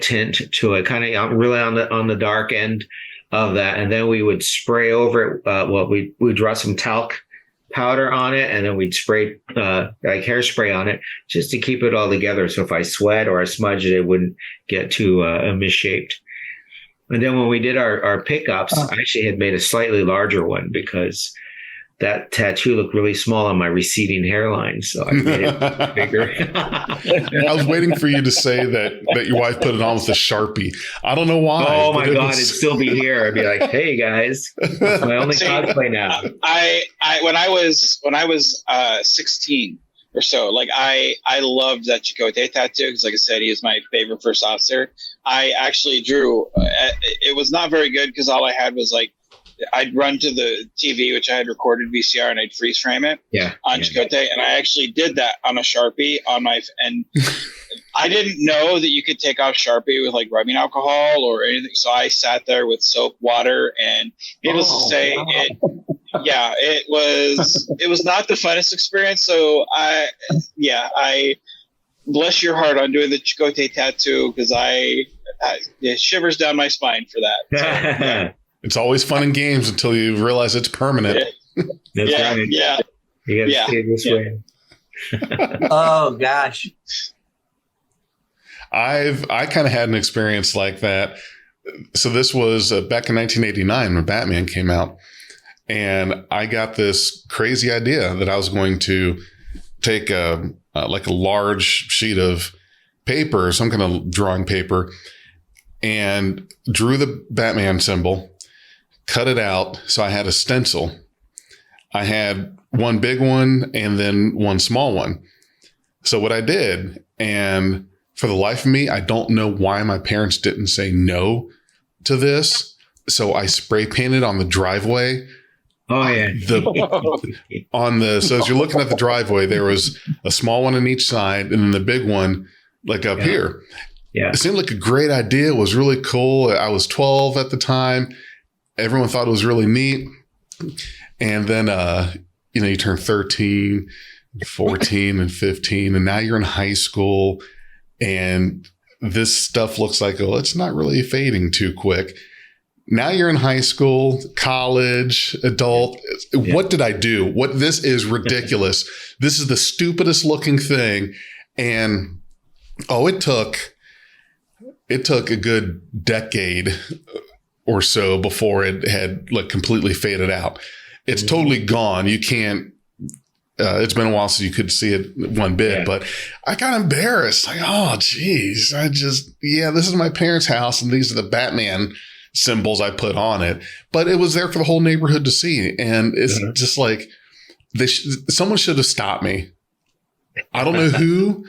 tint to it, kind of really on the dark end of that. And then we would spray over it. We'd draw some talc powder on it, and then we'd spray like hairspray on it just to keep it all together. So if I sweat or I smudge it, it wouldn't get too misshaped. And then when we did our pickups, I actually had made a slightly larger one because that tattoo looked really small on my receding hairline, so I made it bigger. I was waiting for you to say that your wife put it on with a Sharpie. I don't know why. Oh my God, it'd still be here. I'd be like, "Hey guys, it's my only cosplay now." I when I was 16 or so, like I loved that Chakotay tattoo because, like I said, he is my favorite first officer. I actually drew. It was not very good because all I had was like, I'd run to the TV, which I had recorded VCR, and I'd freeze frame it on Chakotay. And I actually did that on a Sharpie and I didn't know that you could take off Sharpie with like rubbing alcohol or anything. So I sat there with soap, water, and needless to say, it was not the funnest experience. So I bless your heart on doing the Chakotay tattoo because it shivers down my spine for that. So, yeah. It's always fun and games until you realize it's permanent. That's right. Yeah. You got to stay this way. Oh gosh. I kind of had an experience like that. So this was back in 1989 when Batman came out, and I got this crazy idea that I was going to take like a large sheet of paper, some kind of drawing paper, and drew the Batman symbol, cut it out. So I had a stencil. I had one big one and then one small one. So what I did, and for the life of me, I don't know why my parents didn't say no to this. So I spray painted on the driveway. Oh yeah. So as you're looking at the driveway, there was a small one on each side and then the big one like up here. Yeah. It seemed like a great idea. It was really cool. I was 12 at the time. Everyone thought it was really neat. And then, you turn 13, 14, and 15, and now you're in high school. And this stuff looks like, it's not really fading too quick. Now you're in high school, college, adult. What did I do? This is ridiculous. This is the stupidest looking thing. And, it took a good decade or so before it had like completely faded out. It's totally gone. You can't, it's been a while since you could see it one bit, but I got embarrassed. Like, oh geez, this is my parents' house and these are the Batman symbols I put on it, but it was there for the whole neighborhood to see. And it's just like, someone should have stopped me. I don't know who,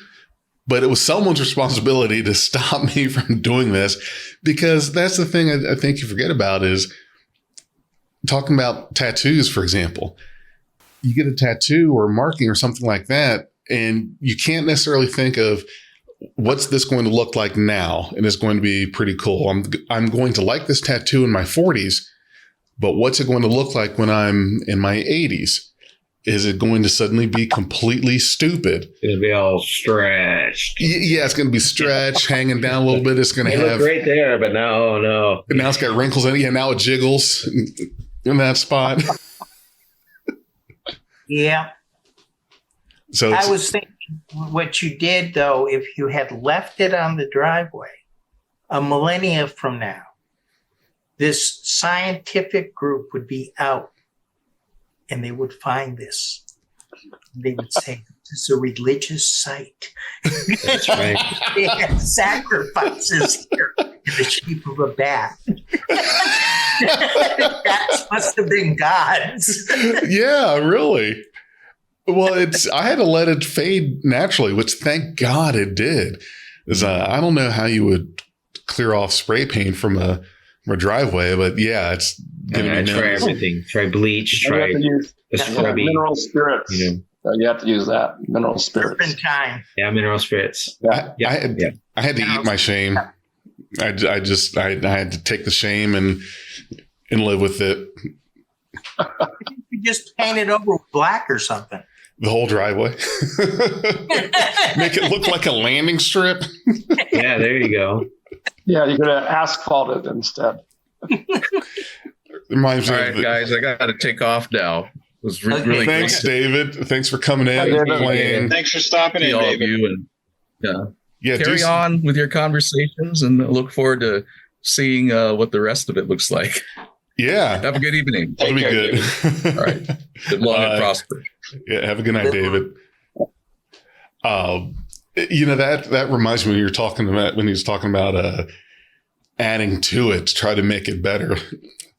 but it was someone's responsibility to stop me from doing this, because that's the thing I think you forget about is talking about tattoos, for example. You get a tattoo or marking or something like that, and you can't necessarily think of what's this going to look like now, and it's going to be pretty cool. I'm going to like this tattoo in my 40s, but what's it going to look like when I'm in my 80s? Is it going to suddenly be completely stupid? It'll be all stretched. Yeah, it's going to be stretched, hanging down a little bit. It's going to have look great there, but no. Now it's got wrinkles in it. Yeah, now it jiggles in that spot. Yeah. So I was thinking what you did, though, if you had left it on the driveway a millennia from now, this scientific group would be out and they would find this. They would say, this is a religious site. That's right. They had sacrifices here in the shape of a bat. That must have been God's. Yeah, really. Well, I had to let it fade naturally, which thank God it did. I don't know how you would clear off spray paint from a driveway, but yeah, it's going to be try everything. Try bleach. Try mineral spirits. So you have to use that mineral spirits. Serpentine. Yeah, mineral spirits. I had to eat my shame. I had to take the shame and live with it. You just paint it over with black or something. The whole driveway. Make it look like a landing strip. Yeah, there you go. Yeah, you could asphalt it instead. Reminds All me right, of the, guys, I got to take off now. It was really Thanks, great David. Thanks for coming in and playing. Thanks for stopping to see in, all of David. you, and Yeah, carry on with your conversations, and I look forward to seeing what the rest of it looks like. Yeah. Have a good evening. That'll be good. All right. Good long and prosper. Yeah. Have a good night, David. That reminds me when he was talking about adding to it to try to make it better.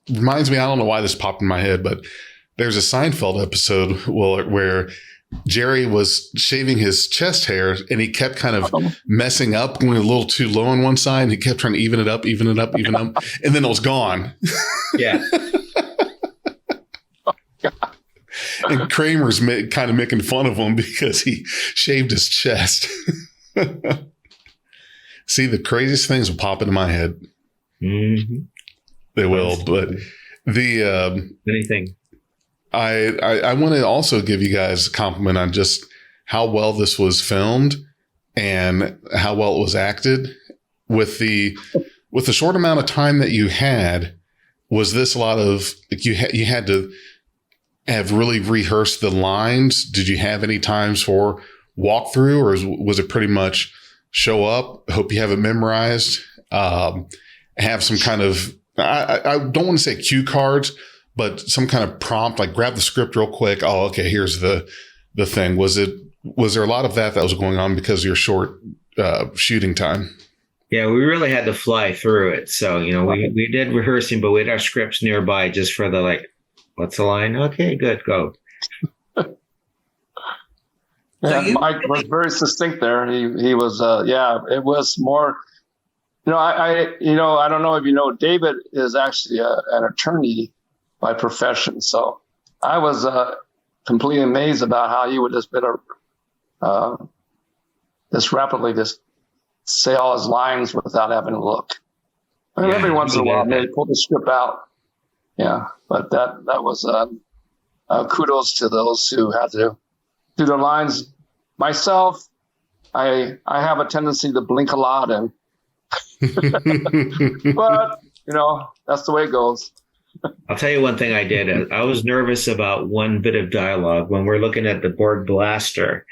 Reminds me, I don't know why this popped in my head, but there's a Seinfeld episode where Jerry was shaving his chest hair and he kept kind of messing up, going a little too low on one side. And he kept trying to even it up. And then it was gone. Yeah. And Kramer's kind of making fun of him because he shaved his chest. See, the craziest things will pop into my head. Mm-hmm. They will, but anything. I want to also give you guys a compliment on just how well this was filmed and how well it was acted. With the short amount of time that you had, was this a lot of like you had to have really rehearsed the lines? Did you have any times for walkthrough, or was it pretty much show up, hope you have it memorized, have some kind of I don't want to say cue cards, but some kind of prompt, like grab the script real quick. Oh, okay, here's the thing. Was there a lot of that was going on because of your short shooting time? Yeah, we really had to fly through it. So, we did rehearsing, but we had our scripts nearby just for the what's the line? Okay, good, go. Yeah, Mike was very succinct there. He was, it was more, I don't know if you know, David is actually an attorney by profession. So I was completely amazed about how he would just just rapidly just say all his lines without having to look. I mean, every once in a while, maybe pull the script out. Yeah, but that was kudos to those who had to do the lines. Myself, I have a tendency to blink a lot, and but that's the way it goes. I'll tell you one thing I did. I was nervous about one bit of dialogue when we're looking at the Borg blaster,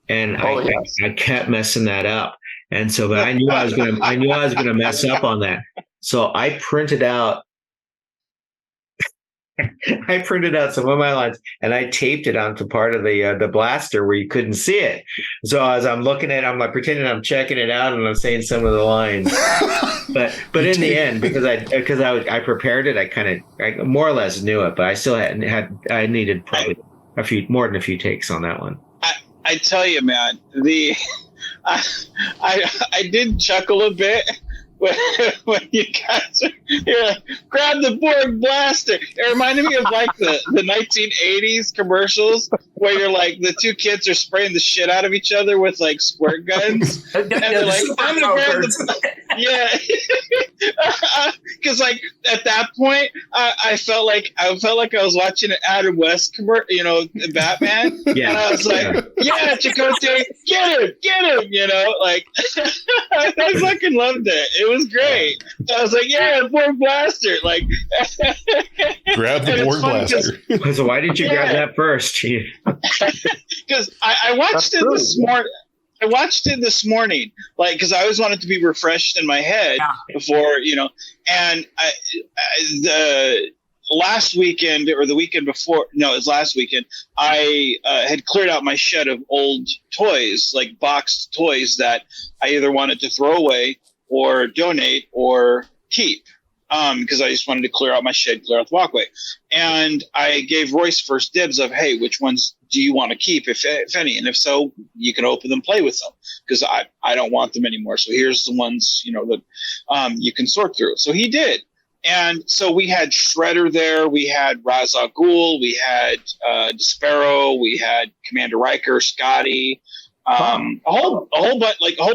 and I kept messing that up. And so, but I knew I was gonna mess up on that. So I printed out some of my lines and I taped it onto part of the blaster where you couldn't see it. So as I'm looking at it, I'm pretending I'm checking it out and I'm saying some of the lines. but in the end, because I prepared it, I more or less knew it, but I still I needed probably more than a few takes on that one. I tell you, man, I did chuckle a bit when you guys grab the Borg blaster. It reminded me of the 1980s commercials where you're the two kids are spraying the shit out of each other with squirt guns, and they're I'm gonna grab because at that point I felt like I was watching an Adam West commercial, Batman, and I was yeah, Chakotay, get him, I fucking loved it. It was great. I was yeah, Borg blaster, grab the Borg blaster. So why didn't you grab that first? Because I watched it this morning. I watched it this morning, because I always wanted to be refreshed in my head before, and the last weekend or the weekend before, no, it was last weekend, I had cleared out my shed of old toys, boxed toys that I either wanted to throw away or donate or keep. Because I just wanted to clear out my shed, clear out the walkway. And I gave Royce first dibs of, hey, which ones do you want to keep, if any? And if so, you can open them, play with them, because I don't want them anymore. So here's the ones, that you can sort through. So he did. And so we had Shredder there, we had Ra's al Ghul, we had Despero, we had Commander Riker, Scotty, a whole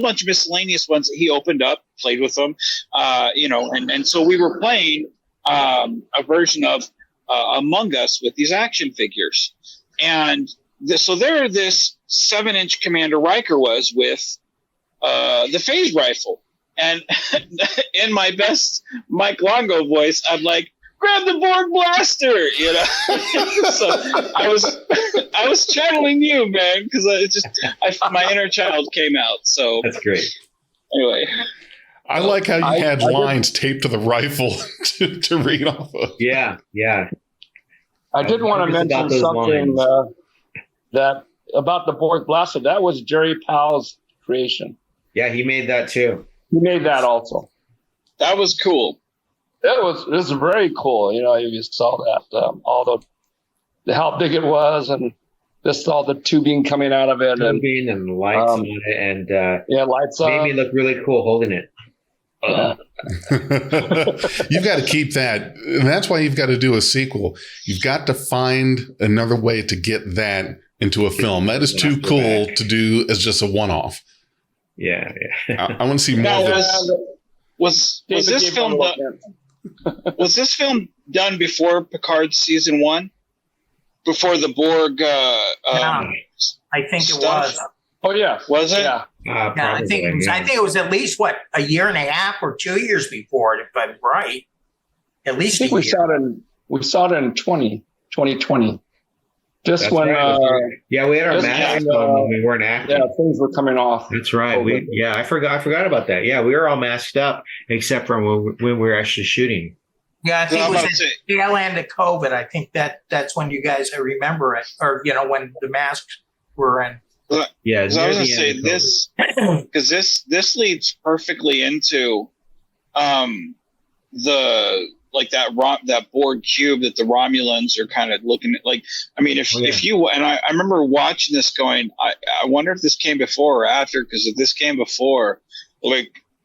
bunch of miscellaneous ones that he opened up, played with them, and so we were playing a version of Among Us with these action figures, and so there this 7-inch Commander Riker was with the phase rifle. And in my best Mike Longo voice, I'm like, grab the Borg blaster, So I was channeling you, man, because my inner child came out. So that's great. Anyway, I like how you had lines taped to the rifle to read off of. Yeah. I did want to mention something that about the Borg blaster. That was Jerry Powell's creation. Yeah, he made that too. He made that also. That was cool. It was very cool. You saw that all the how big it was, and just all the tubing coming out of it, and lights on it, and lights made me look really cool holding it. You've got to keep that, and that's why you've got to do a sequel. You've got to find another way to get that into a film. That is too cool to do as just a one-off. Yeah. I want to see more of this. Was this film done? Was this film done before Picard season 1? Before the Borg? I think it was. Oh yeah, was it? Yeah, I think it was. I think it was at least a year and a half or 2 years before it, if I'm right. At least I think we saw it in 2020. Just That's when, right. We had our masks on when we weren't acting. Yeah, things were coming off. That's right. I forgot about that. Yeah, we were all masked up except for when we were actually shooting. Yeah, I think it was at the tail end of COVID. I think that's when you guys remember it, or when the masks were in. Yeah, I was going to say this because this leads perfectly into that Borg cube that the Romulans are kind of looking at. If you and I remember watching this going, I wonder if this came before or after, because if this came before,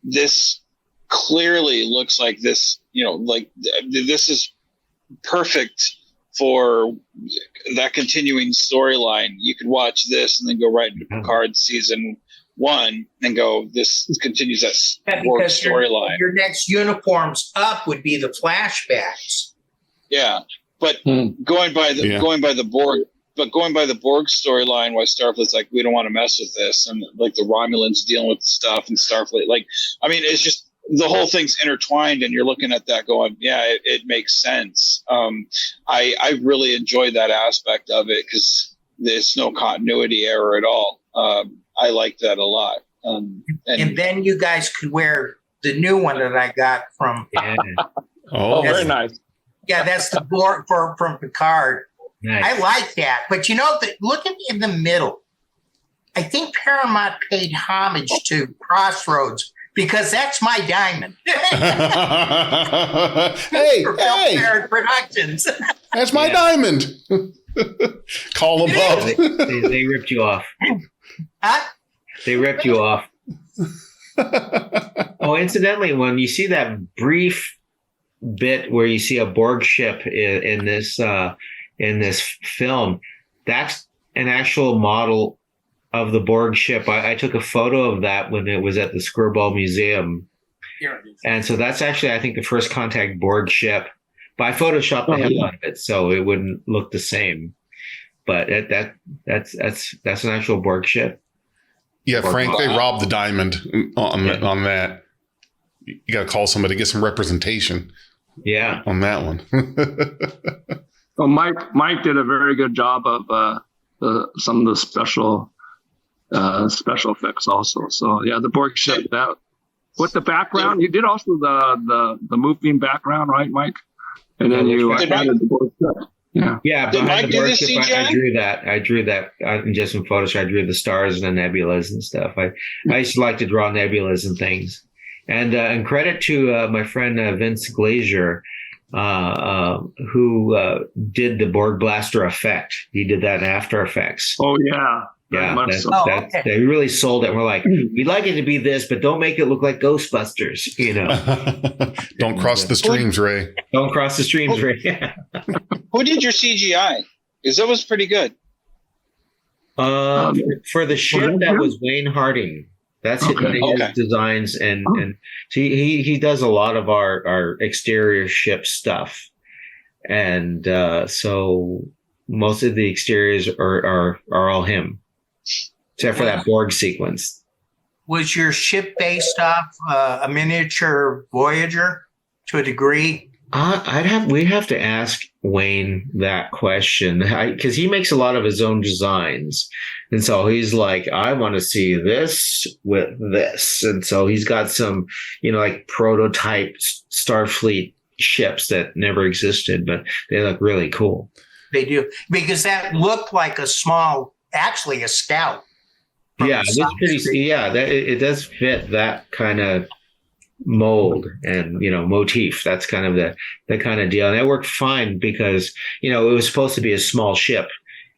this clearly looks like this, this is perfect for that continuing storyline. You could watch this and then go right into Picard season 1 and go, this continues that Borg storyline. Your next uniforms up would be the flashbacks. Yeah, but going by the Borg storyline, why Starfleet's like, we don't want to mess with this, and the Romulans dealing with stuff, and Starfleet, it's just the whole thing's intertwined, and you're looking at that going, yeah, it makes sense. I really enjoyed that aspect of it because there's no continuity error at all. I like that a lot. And then you guys could wear the new one that I got from. Oh, very nice. Yeah, that's the Borg from Picard. Nice. I like that. But looking in the middle, I think Paramount paid homage to Crossroads because that's my diamond. hey. Productions. That's my diamond. Call them up. They ripped you off. Huh? They ripped you off. Oh, incidentally, when you see that brief bit where you see a Borg ship in this film, that's an actual model of the Borg ship. I took a photo of that when it was at the Skirball Museum, and so that's actually, I think, the first contact Borg ship. But I photoshopped the hell out of it so it wouldn't look the same. But that's an actual Borg ship. Yeah, Frank, they robbed the diamond on that. You got to call somebody to get some representation. Yeah, on that one. Well, Mike did a very good job of some of the special effects also. So yeah, the Borg ship, that with the background, you did also the moving background, right, Mike? And then you added the Borg ship. Yeah. Did Mike do this, CJ? I drew that just in Photoshop. I drew the stars and the nebulas and stuff. I used to like to draw nebulas and things. And credit to my friend Vince Glazier, who did the Borg blaster effect. He did that in After Effects. Oh yeah. Yeah, much that's, so. that's, they really sold it. We're like, we'd like it to be this, but don't make it look like Ghostbusters, you know. Don't cross the streams, Ray. Don't cross the streams, Ray. Who did your CGI? Because that was pretty good. For the ship, that was Wayne Harding. That's his designs, and he does a lot of our exterior ship stuff, and so most of the exteriors are all him, except for that Borg sequence. Was your ship based off a miniature Voyager to a degree? We'd have to ask Wayne that question, because he makes a lot of his own designs, and so he's like, I want to see this with this, and so he's got some, like prototype Starfleet ships that never existed, but they look really cool. They do, because that looked like a scout. Yeah, it does fit that kind of mold and motif. That's kind of the kind of deal, and it worked fine because it was supposed to be a small ship,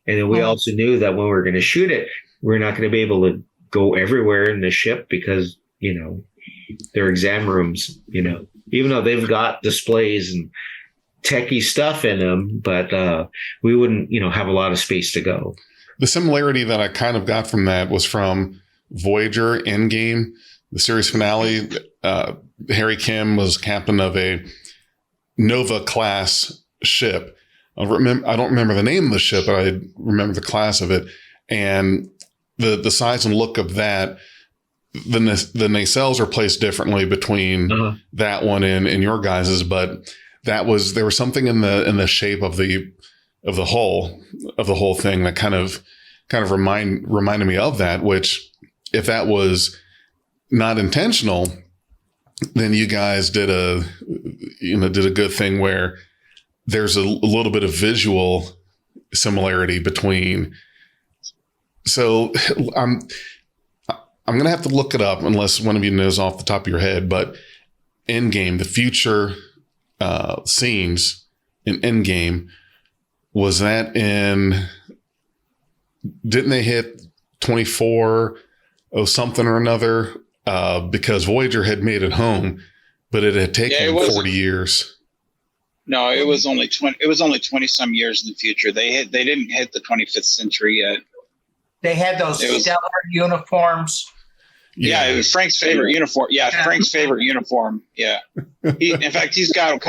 and then we also knew that when we were going to shoot it, we're not going to be able to go everywhere in the ship because their exam rooms, even though they've got displays and techie stuff in them, but we wouldn't have a lot of space to go. The similarity that I kind of got from that was from Voyager Endgame, the series finale. Harry Kim was captain of a Nova class ship. I don't remember the name of the ship, but I remember the class of it. And the size and look of that, the nacelles are placed differently between that one and your guys's, but there was something in the shape of the whole thing that kind of reminded me of that, which if that was not intentional, then you guys did a good thing where there's a little bit of visual similarity between. So I'm going to have to look it up unless one of you knows off the top of your head, but Endgame, the future scenes in Endgame, was that didn't they hit 24 something or another? Because Voyager had made it home, but it had taken 40 years. No, it was only 20. It was only 20 some years in the future. They didn't hit the 25th century yet. They had those stellar uniforms. Yeah, it was Frank's favorite uniform. Yeah, Frank's favorite uniform. Yeah. In fact, he's got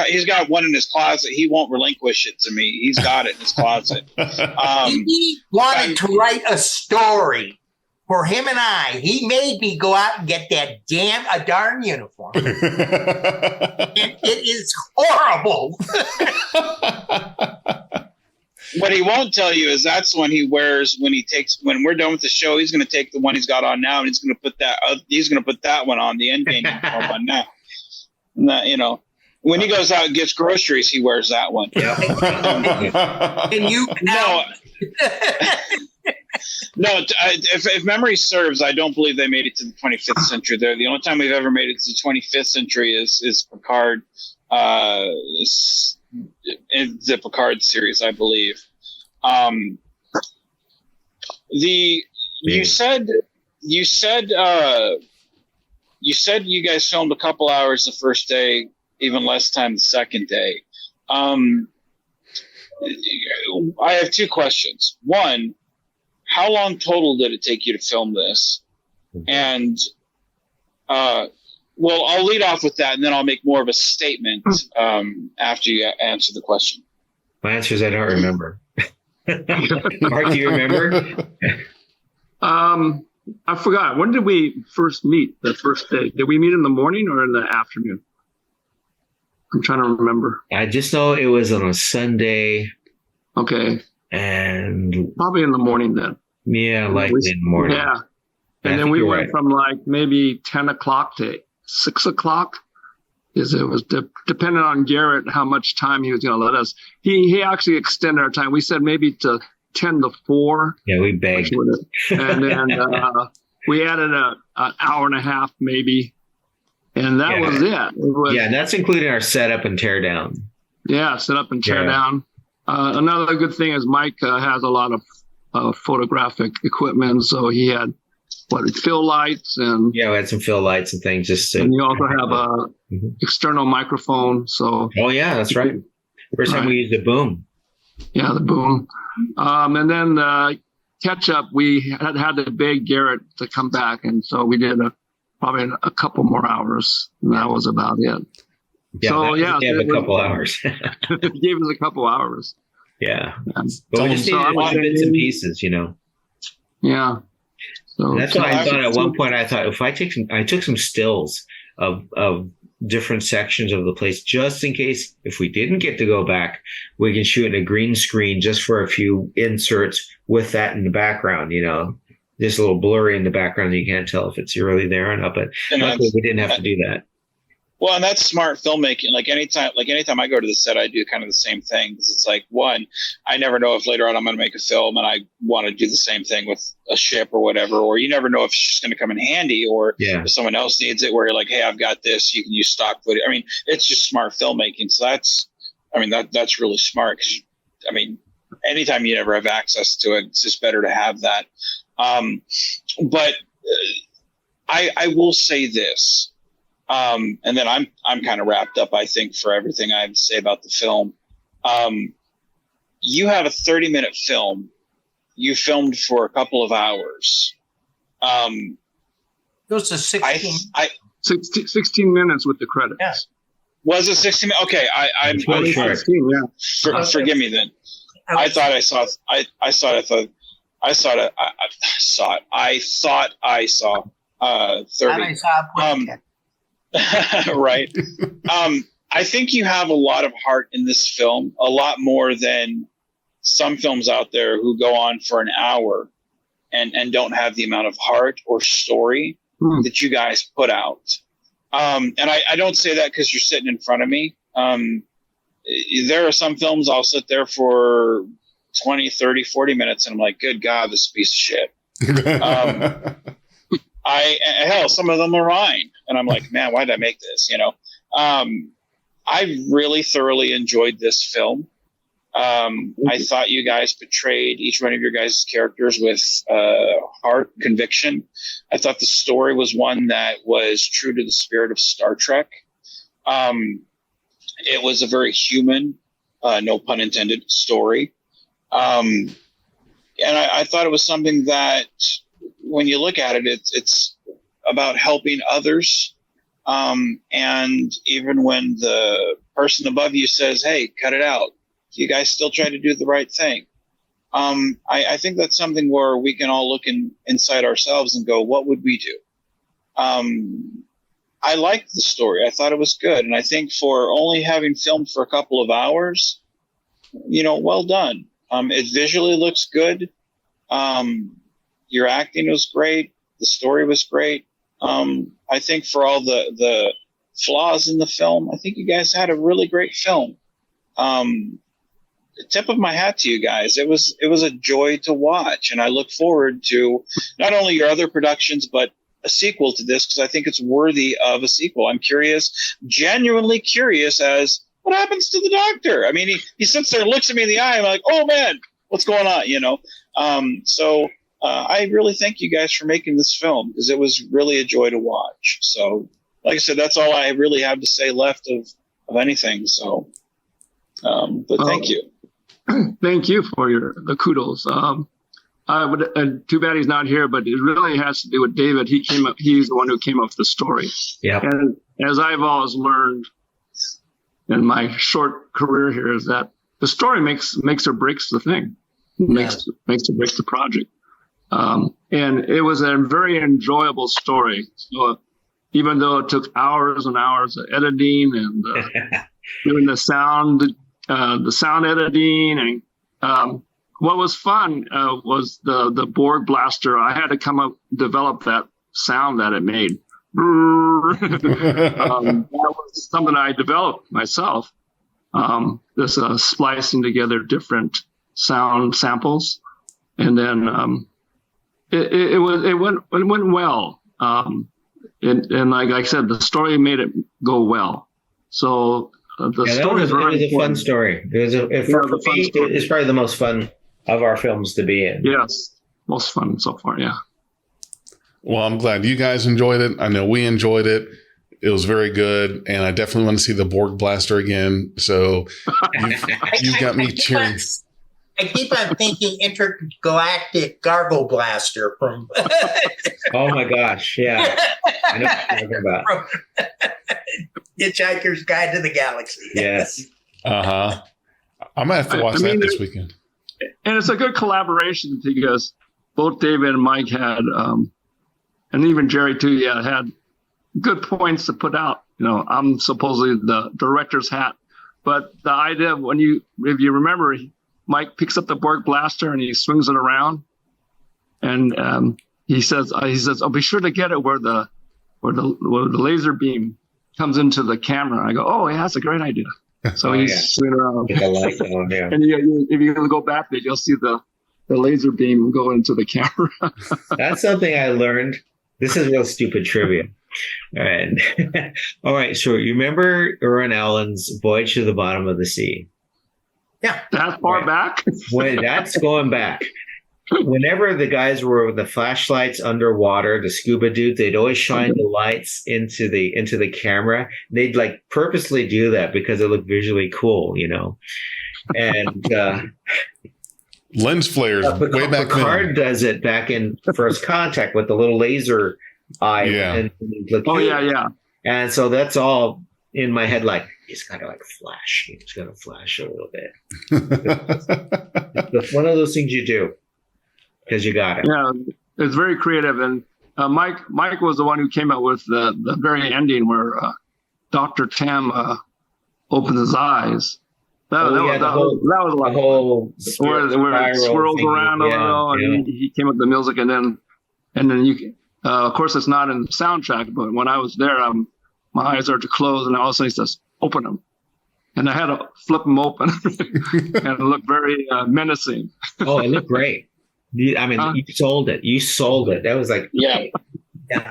one in his closet. He won't relinquish it to me. He's got it in his closet. He wanted to write a story for him and I. He made me go out and get that darn uniform. And it is horrible. What he won't tell you is that's when he wears when we're done with the show. He's going to take the one he's got on now, and he's going to put that one on, the Endgame uniform one now. And when he goes out and gets groceries, he wears that one. And you no. No, if memory serves, I don't believe they made it to the 25th century. The only time we've ever made it to the 25th century is Picard. In the Picard series, I believe. You said you guys filmed a couple hours the first day, even less time the second day. I have two questions. One, how long total did it take you to film this? And well, I'll lead off with that, and then I'll make more of a statement after you answer the question. My answer is I don't remember. Mark, do you remember? I forgot. When did we first meet the first day? Did we meet in the morning or in the afternoon? I'm trying to remember. I just know it was on a Sunday. Okay. And probably in the morning then. Yeah, likely in the morning. Yeah. And then we went from like maybe 10 o'clock to 6 o'clock, because it was dependent on Garrett how much time he was going to let us. He actually extended our time. We said maybe to 10 to 4. Yeah, we begged. And then we added an hour and a half maybe, and that was it. And that's including our setup and tear down. Yeah, set up and tear down. Another good thing is Mike has a lot of photographic equipment. So he had fill lights and we had some fill lights and things. And you also have a external microphone. So that's right. First time we used the boom. Yeah, the boom. And then catch up. We had to beg Garrett to come back, and so we did probably a couple more hours, and that was about it. Yeah, so a couple hours. It gave us a couple hours. Yeah, but we just needed bits and pieces, Yeah. So that's why I thought at one point. I thought if I took some stills of different sections of the place, just in case if we didn't get to go back, we can shoot in a green screen just for a few inserts with that in the background. Just a little blurry in the background. You can't tell if it's really there or not. But luckily, we didn't have to do that. Well, and that's smart filmmaking. Like anytime I go to the set, I do kind of the same thing. Because it's like, one, I never know if later on I'm going to make a film and I want to do the same thing with a ship or whatever. Or you never know if it's just going to come in handy, or if someone else needs it, where you're like, hey, I've got this. You can use stock footage. I mean, it's just smart filmmaking. So that's really smart. Because anytime you never have access to it, it's just better to have that. But I will say this. And then I'm kind of wrapped up, I think, for everything I have to say about the film. You have a 30-minute film. You filmed for a couple of hours. Those are 16. 16 minutes with the credits. Yeah. Was it 16? Okay, I'm sure. 16, yeah. Forgive me then. I thought I saw 30. Right. I think you have a lot of heart in this film, a lot more than some films out there who go on for an hour and don't have the amount of heart or story that you guys put out. And I don't say that because you're sitting in front of me. There are some films I'll sit there for 20, 30, 40 minutes and I'm like, good God, this is a piece of shit. Some of them are mine. And I'm like, man, why did I make this? I really thoroughly enjoyed this film. I thought you guys portrayed each one of your guys' characters with heart, conviction. I thought the story was one that was true to the spirit of Star Trek. It was a very human, no pun intended, story. And I thought it was something that, when you look at it, it's about helping others. And even when the person above you says, hey, cut it out, you guys still try to do the right thing. I think that's something where we can all look inside ourselves and go, what would we do? I liked the story. I thought it was good. And I think for only having filmed for a couple of hours, well done. It visually looks good. Your acting was great. The story was great. I think for all the flaws in the film, I think you guys had a really great film. Tip of my hat to you guys. It was a joy to watch, and I look forward to not only your other productions, but a sequel to this, because I think it's worthy of a sequel. I'm curious, genuinely curious, as what happens to the Doctor. I mean, he sits there and looks at me in the eye, and I'm like, oh man, what's going on? So I really thank you guys for making this film, because it was really a joy to watch. So, like I said, that's all I really have to say left of anything. So, but thank you. Thank you for the kudos. Too bad he's not here, but it really has to do with David. He's the one who came up with the story. Yeah. And as I've always learned in my short career here, is that the story makes or breaks the thing. Makes or breaks the project. And it was a very enjoyable story. So even though it took hours and hours of editing and doing the sound editing, and what was fun was the Borg blaster. I had to develop that sound that it made. That was something I developed myself. This splicing together different sound samples, and then it went well. And like I said, the story made it go well. So the story it was a fun story. It was for me, it's probably the most fun of our films to be in. Yes, most fun so far. Yeah. Well, I'm glad you guys enjoyed it. I know we enjoyed it. It was very good, and I definitely want to see the Borg blaster again. So you've got me cheering. I keep on thinking intergalactic gargle blaster from. Oh my gosh! Yeah, I know what you're talking about. From Hitchhiker's Guide to the Galaxy. Yes. I might have to watch that this weekend. And it's a good collaboration because both David and Mike had, and even Jerry too, had good points to put out. I'm supposedly the director's hat, but the idea of if you remember, Mike picks up the Borg blaster and he swings it around, and he says, "Oh, be sure to get it where the laser beam comes into the camera." I go, "Oh, yeah, that's a great idea." So he's swinging around, and if you go back, you'll see the laser beam go into the camera. That's something I learned. This is real stupid trivia. And all right, so you remember Irwin Allen's Voyage to the Bottom of the Sea? Yeah, that far back. That's going back. Whenever the guys were with the flashlights underwater, the scuba dudes, they'd always shine the lights into the camera. They'd like purposely do that because it looked visually cool, And lens flares way back then. Picard does it back in First Contact with the little laser eye. Yeah. Yeah. And so that's all in my head. Like he's got to flash. He's got to flash a little bit. It's one of those things you do. Because you got it. Yeah, it's very creative. And Mike was the one who came up with the very ending where Dr. Tam opens his eyes. That was a lot of fun. Where it swirls around a little, and he came up with the music, and then you, of course, it's not in the soundtrack, but when I was there, my eyes are to close, and all of a sudden he says, "Open them." And I had to flip them open, and it looked very menacing. Oh, it looked great. I mean, you sold it. You sold it. That was like, I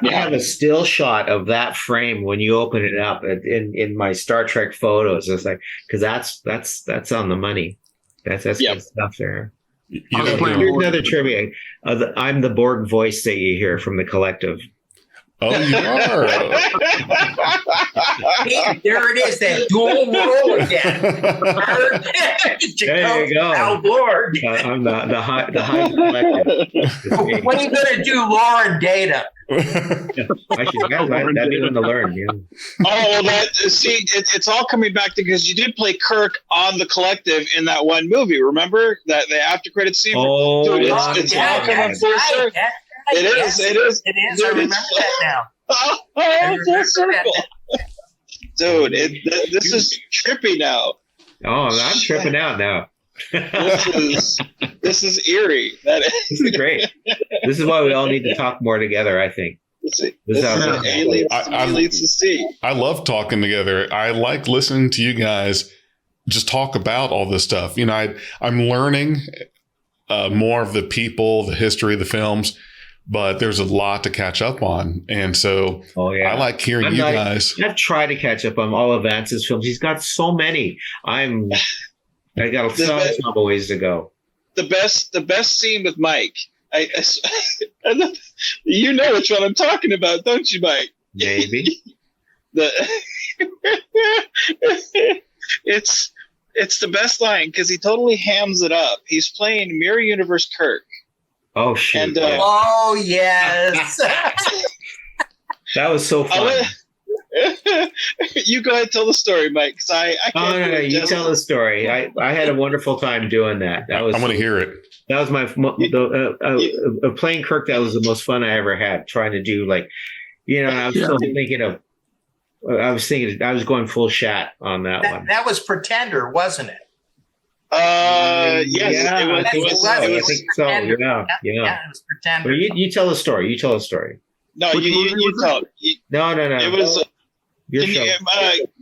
have a still shot of that frame when you open it up in my Star Trek photos. It's like, because that's on the money. That's good stuff there. Here's another trivia. I'm the Borg voice that you hear from the collective. Oh, you are. There it is, that dual role again. There you go. Al Borg. I'm the high collective. What are you going to do, Lauren Data? That'd be one to learn. Yeah. Oh, well, it's all coming back to because you did play Kirk on the collective in that one movie. Remember that the after credit scene? Oh, dude, it's all coming full circle. It is. Dude, I remember that now. Full circle. Dude, this is trippy now. Oh, I'm tripping out now. This is eerie. This is great. This is why we all need to talk more together, I think. This is aliens to see. I love talking together. I like listening to you guys just talk about all this stuff. I'm learning more of the people, the history, the films, but there's a lot to catch up on. And so I like hearing you guys. I've tried to catch up on all of Vance's films. He's got so many. I got some ways to go. The best scene with Mike. You know which one I'm talking about, don't you, Mike? Maybe. It's the best line because he totally hams it up. He's playing Mirror Universe Kirk. Oh shit! And, oh yes, that was so fun. You go ahead and tell the story, Mike. Because I can't. No. You tell the story. I had a wonderful time doing that. I want to hear it. That was my playing Kirk. That was the most fun I ever had. Trying to do I was still thinking of. I was going full shat on that one. That was Pretender, wasn't it? Yes, yeah, it was. I think so. Yeah, it was Pretender. But you tell the story. You tell the story. No, you tell. No. It was.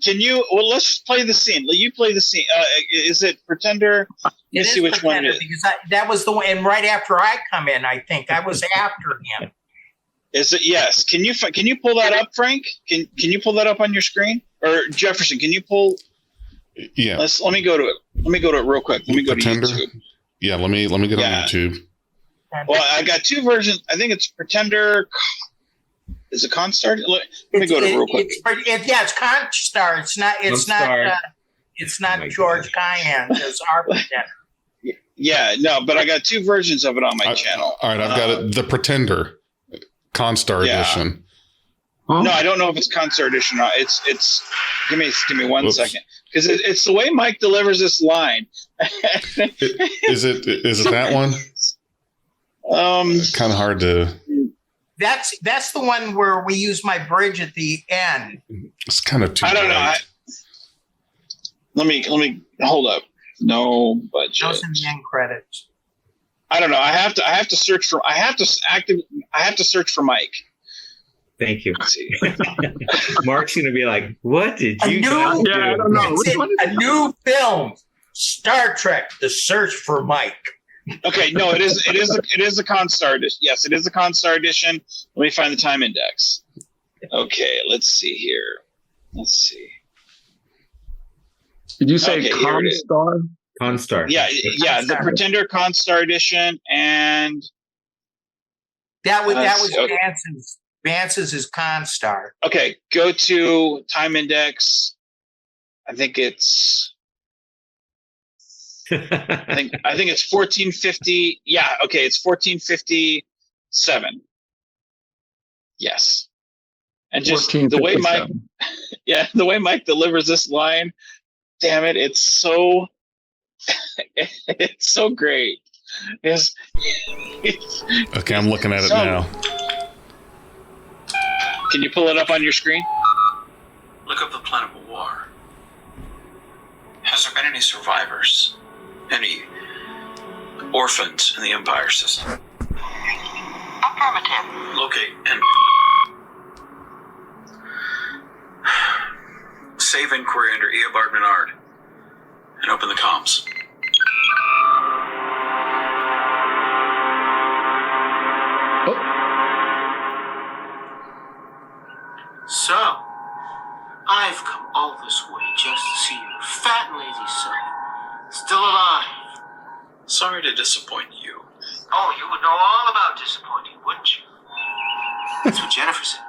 Can you? Well, let's play the scene. You play the scene. Is it Pretender? It is which Pretender one it is. because that was the one. And right after I come in, I think I was after him. Is it? Yes. Can you pull that up, Frank? Can you pull that up on your screen? Or Jefferson? Can you pull? Yeah. Let me go to it. Let me go to it real quick. Let me go Pretender? to YouTube. Yeah, let me get on YouTube. Well, I got two versions. I think it's Pretender. Is it Constar? Let me go to it real quick. It's Constar. It's not George Cayenne. It's our Pretender. Yeah, no, but I got two versions of it on my channel. All right, I've got it. The Pretender, Constar edition. Huh? No, I don't know if it's Constar edition or not. It's. Give me 1 second, because it's the way Mike delivers this line. Is it that one? Kind of hard to. That's the one where we use my bridge at the end. It's kind of too. I don't know. Let me hold up. No budget. Those in the end credits. I don't know. I have to search for. I have to search for Mike. Thank you. Mark's gonna be like, "What did you do?" Yeah, I don't know. A new film, Star Trek: The Search for Mike. Okay, no, it is a Constar edition. Yes, it is a Constar edition. Let me find the time index. Okay, let's see here. Let's see. Did you say Constar? Constar. Yeah, the Pretender Constar edition, and that was okay. Vance's is Constar. Okay, go to time index. I think it's. I think it's 1450. Yeah, okay, it's 1457. Yes, and just the way Mike, the way Mike delivers this line, damn it, it's so great. Okay, I'm looking at it now. Can you pull it up on your screen? Look up the planet of war. Has there been any survivors? Any orphans in the Empire system? Affirmative. Locate and save inquiry under Eobard Menard and open the comms. So, I've come all this way just to see your fat and lazy self still alive. Sorry to disappoint you. Oh, you would know all about disappointing, wouldn't you? That's what Jennifer said.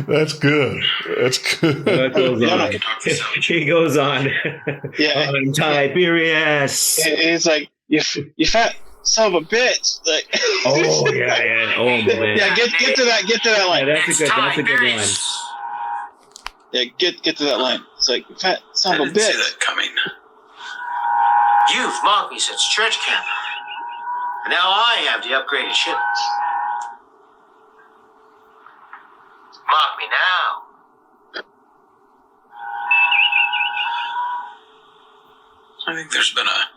That's good. That's good. That goes on. She goes on. Yeah, on Tiberius. It's like you fat son of a bitch. Like, oh yeah. Oh man. Yeah, get to that line. Yeah, that's a good line. Yeah, get to that line. It's like, fat son of a bitch. I didn't see that coming. You've mocked me since church camp. And now I have the upgraded ship. Mock me now. I think there's been a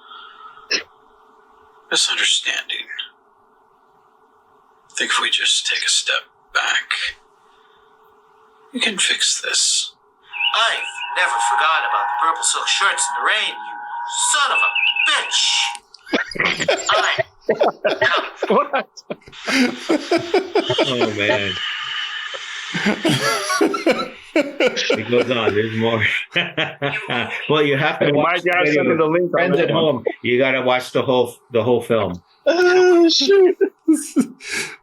misunderstanding. I think if we just take a step back, we can fix this. I've never forgot about the purple silk shirts in the rain, you son of a bitch. Oh man. It goes on. There's more. Well, you have to watch the video with link friends at home. You got to watch the whole film. Oh shoot!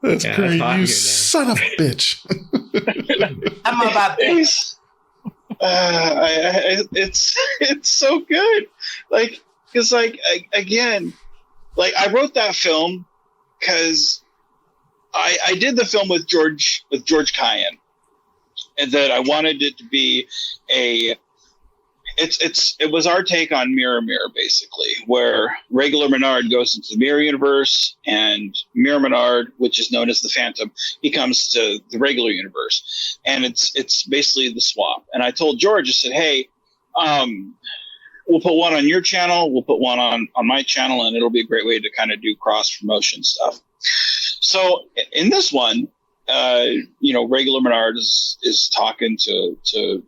That's great. You son of a bitch. I'm about this. It's so good. Like, because again, I wrote that film because I did the film with George Cayenne, and that I wanted it to be it was our take on Mirror basically, where regular Menard goes into the Mirror universe, and Mirror Menard, which is known as the Phantom, he comes to the regular universe, and it's basically the swap. And I told George, I said, hey, we'll put one on your channel, we'll put one on my channel, and it'll be a great way to kind of do cross promotion stuff. So in this one, regular Menard is talking to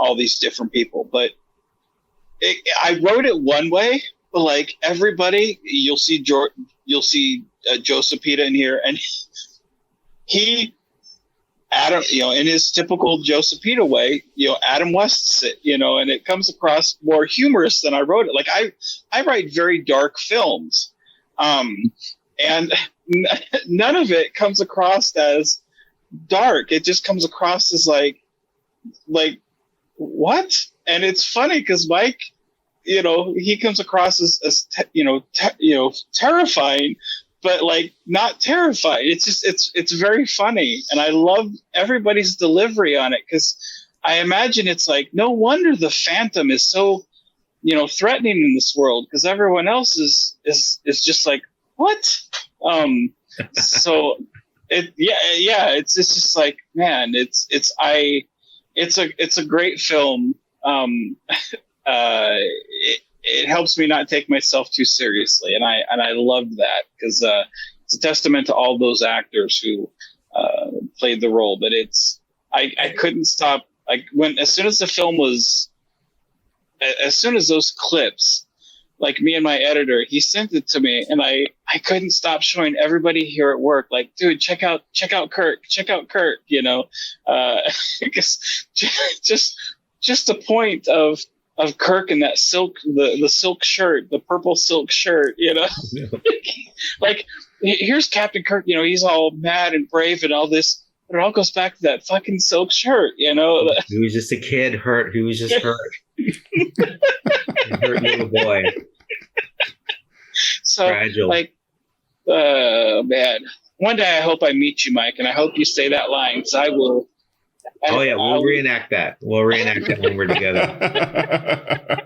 all these different people, but I wrote it one way, but everybody, you'll see Joe Cepeda in here, and he Adam, in his typical Josephito way, Adam West's it, and it comes across more humorous than I wrote it. Like I write very dark films, and none of it comes across as dark. It just comes across as like what? And it's funny because Mike, he comes across as terrifying, but like not terrified. It's just it's very funny, and I love everybody's delivery on it, because I imagine it's like, no wonder the Phantom is so threatening in this world, because everyone else is just like, what? So it's just like, man, it's a great film. It helps me not take myself too seriously, and I love that, because it's a testament to all those actors who played the role. But I couldn't stop. As soon as those clips, like, me and my editor, he sent it to me, and I couldn't stop showing everybody here at work, like, dude, check out Kirk, because just the point of Kirk in that the silk shirt, the purple silk shirt, like, here's Captain Kirk, he's all mad and brave and all this, but it all goes back to that fucking silk shirt, He was just a kid hurt. He was just hurt. Hurt little boy. So, fragile. Like, man, one day I hope I meet you, Mike, and I hope you say that line, because I will. We'll reenact that. We'll reenact that when we're together.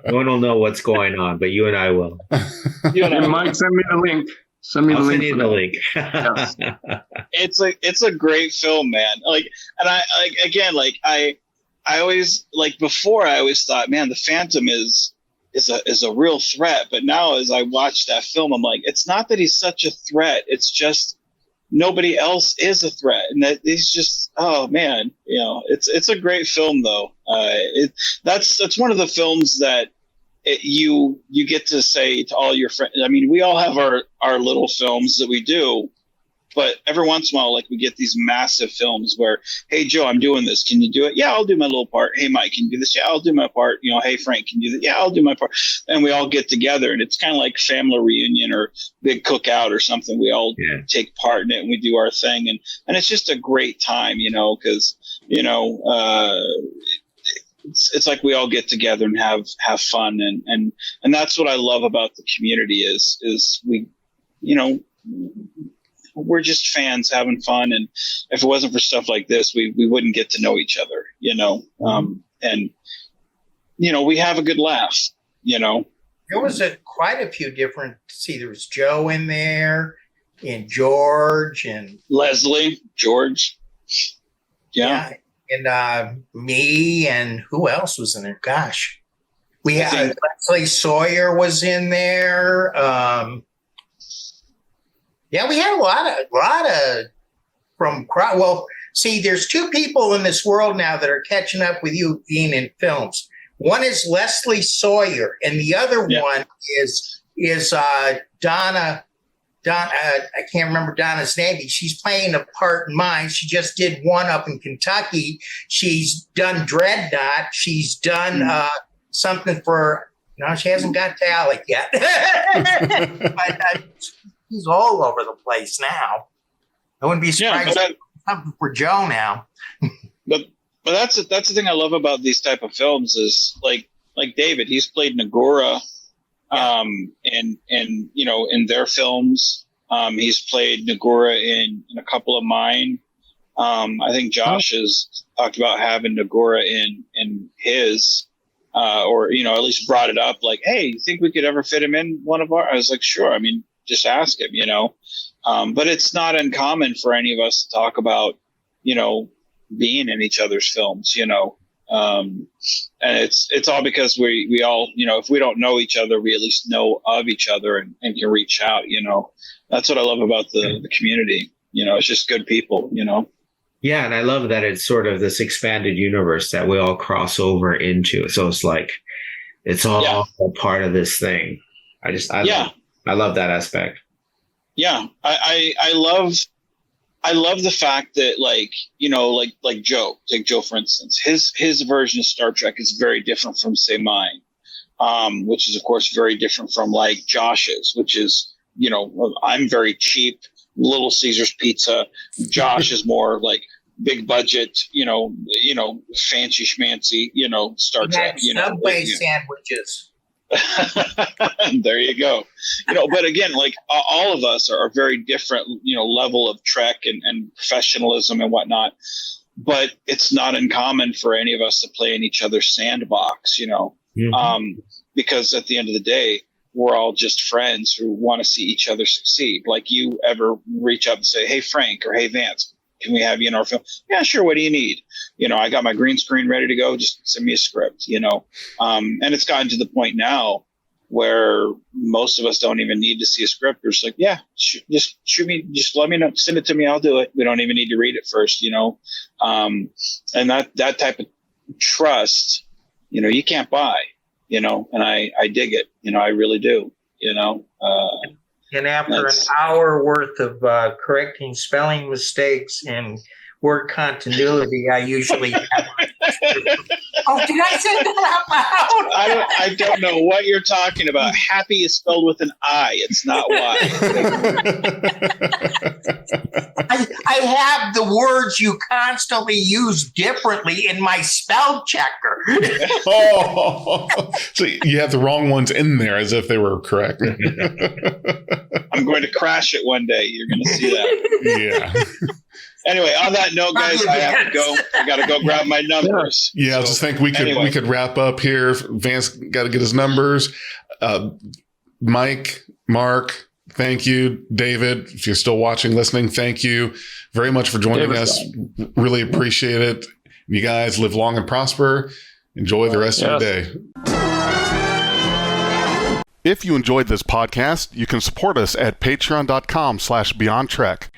No one will know what's going on, but you and I will. Mike, send me the link. I'll send you the link. Yes. It's a great film, man. Like, and I always, like, before, I always thought, man, the Phantom is a real threat. But now, as I watch that film, I'm like, it's not that he's such a threat. It's just nobody else is a threat, and that he's just, oh man, it's a great film though. That's one of the films that you get to say to all your friends. I mean, we all have our little films that we do, but every once in a while, like, we get these massive films where, hey Joe, I'm doing this, can you do it? Yeah, I'll do my little part. Hey Mike, can you do this? Yeah, I'll do my part. Hey Frank, can you do that? Yeah, I'll do my part. And we all get together, and it's kind of like family reunion or big cookout or something. We all take part in it, and we do our thing, and it's just a great time, because it's like we all get together and have fun, and that's what I love about the community is we, we're just fans having fun, and if it wasn't for stuff like this, we wouldn't get to know each other, and we have a good laugh, There was quite a few different. See, there was Joe in there, and George, and Leslie, George, yeah, and me, and who else was in there? Gosh, we had Leslie Sawyer was in there. Yeah, we had a lot of well, see, there's two people in this world now that are catching up with you being in films. One is Leslie Sawyer, and the other one is Donna. I can't remember Donna's name. She's playing a part in mine. She just did one up in Kentucky. She's done Dreadnought. She's done something for. No, she hasn't got to Alec yet. But he's all over the place now. I wouldn't be surprised if something for Joe now. But that's the thing I love about these type of films is like David, he's played Nagora, and in their films, he's played Nagora in a couple of mine. I think Josh has talked about having Nagora in his. Or at least brought it up, like, hey, you think we could ever fit him in one of our? I was like, sure. I mean, just ask him, but it's not uncommon for any of us to talk about, being in each other's films, and it's all because we all, if we don't know each other, we at least know of each other and can reach out, that's what I love about the community. It's just good people, Yeah, and I love that it's sort of this expanded universe that we all cross over into. So it's like it's all a part of this thing. I love that aspect. Yeah, I love I love the fact that, like, you know, like Joe, take Joe, for instance, his version of Star Trek is very different from, say, mine, which is, of course, very different from, like, Josh's, which is, you know, I'm very cheap, Little Caesar's pizza. Josh is more like big budget, you know, fancy schmancy, you know, Star Trek. Subway sandwiches. There you go. You know, but again, like all of us are very different, you know, level of Trek and professionalism and whatnot. But it's not uncommon for any of us to play in each other's sandbox, you know, because at the end of the day, we're all just friends who want to see each other succeed. Like, you ever reach up and say, "Hey, Frank," or "Hey, Vance, can we have you in our film?" "Yeah, sure. What do you need?" You know, "I got my green screen ready to go. Just send me a script," you know? And it's gotten to the point now where most of us don't even need to see a script. We're just like, "Yeah, just shoot me. Just let me know. Send it to me. I'll do it." We don't even need to read it first, you know? And that type of trust, you know, you can't buy, you know, and I dig it. You know, I really do, you know? And after an hour worth of correcting spelling mistakes and word continuity, I usually have. Oh, did I say that out loud? I don't know what you're talking about. Happy is spelled with an I. It's not Y. I have the words you constantly use differently in my spell checker. So you have the wrong ones in there as if they were correct. I'm going to crash it one day. You're going to see that. Yeah. Anyway, on that note, guys, I have to go. I got to go grab my numbers. Yeah, I just think we could wrap up here. Vance got to get his numbers. Mike, Mark, thank you. David, if you're still watching, listening, thank you very much for joining us. Really appreciate it. You guys live long and prosper. Enjoy the rest of your day. If you enjoyed this podcast, you can support us at patreon.com/BeyondTrek.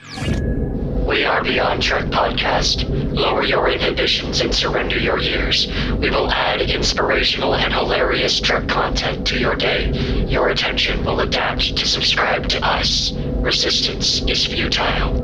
We are Beyond Trek Podcast. Lower your inhibitions and surrender your ears. We will add inspirational and hilarious Trek content to your day. Your attention will adapt to subscribe to us. Resistance is futile.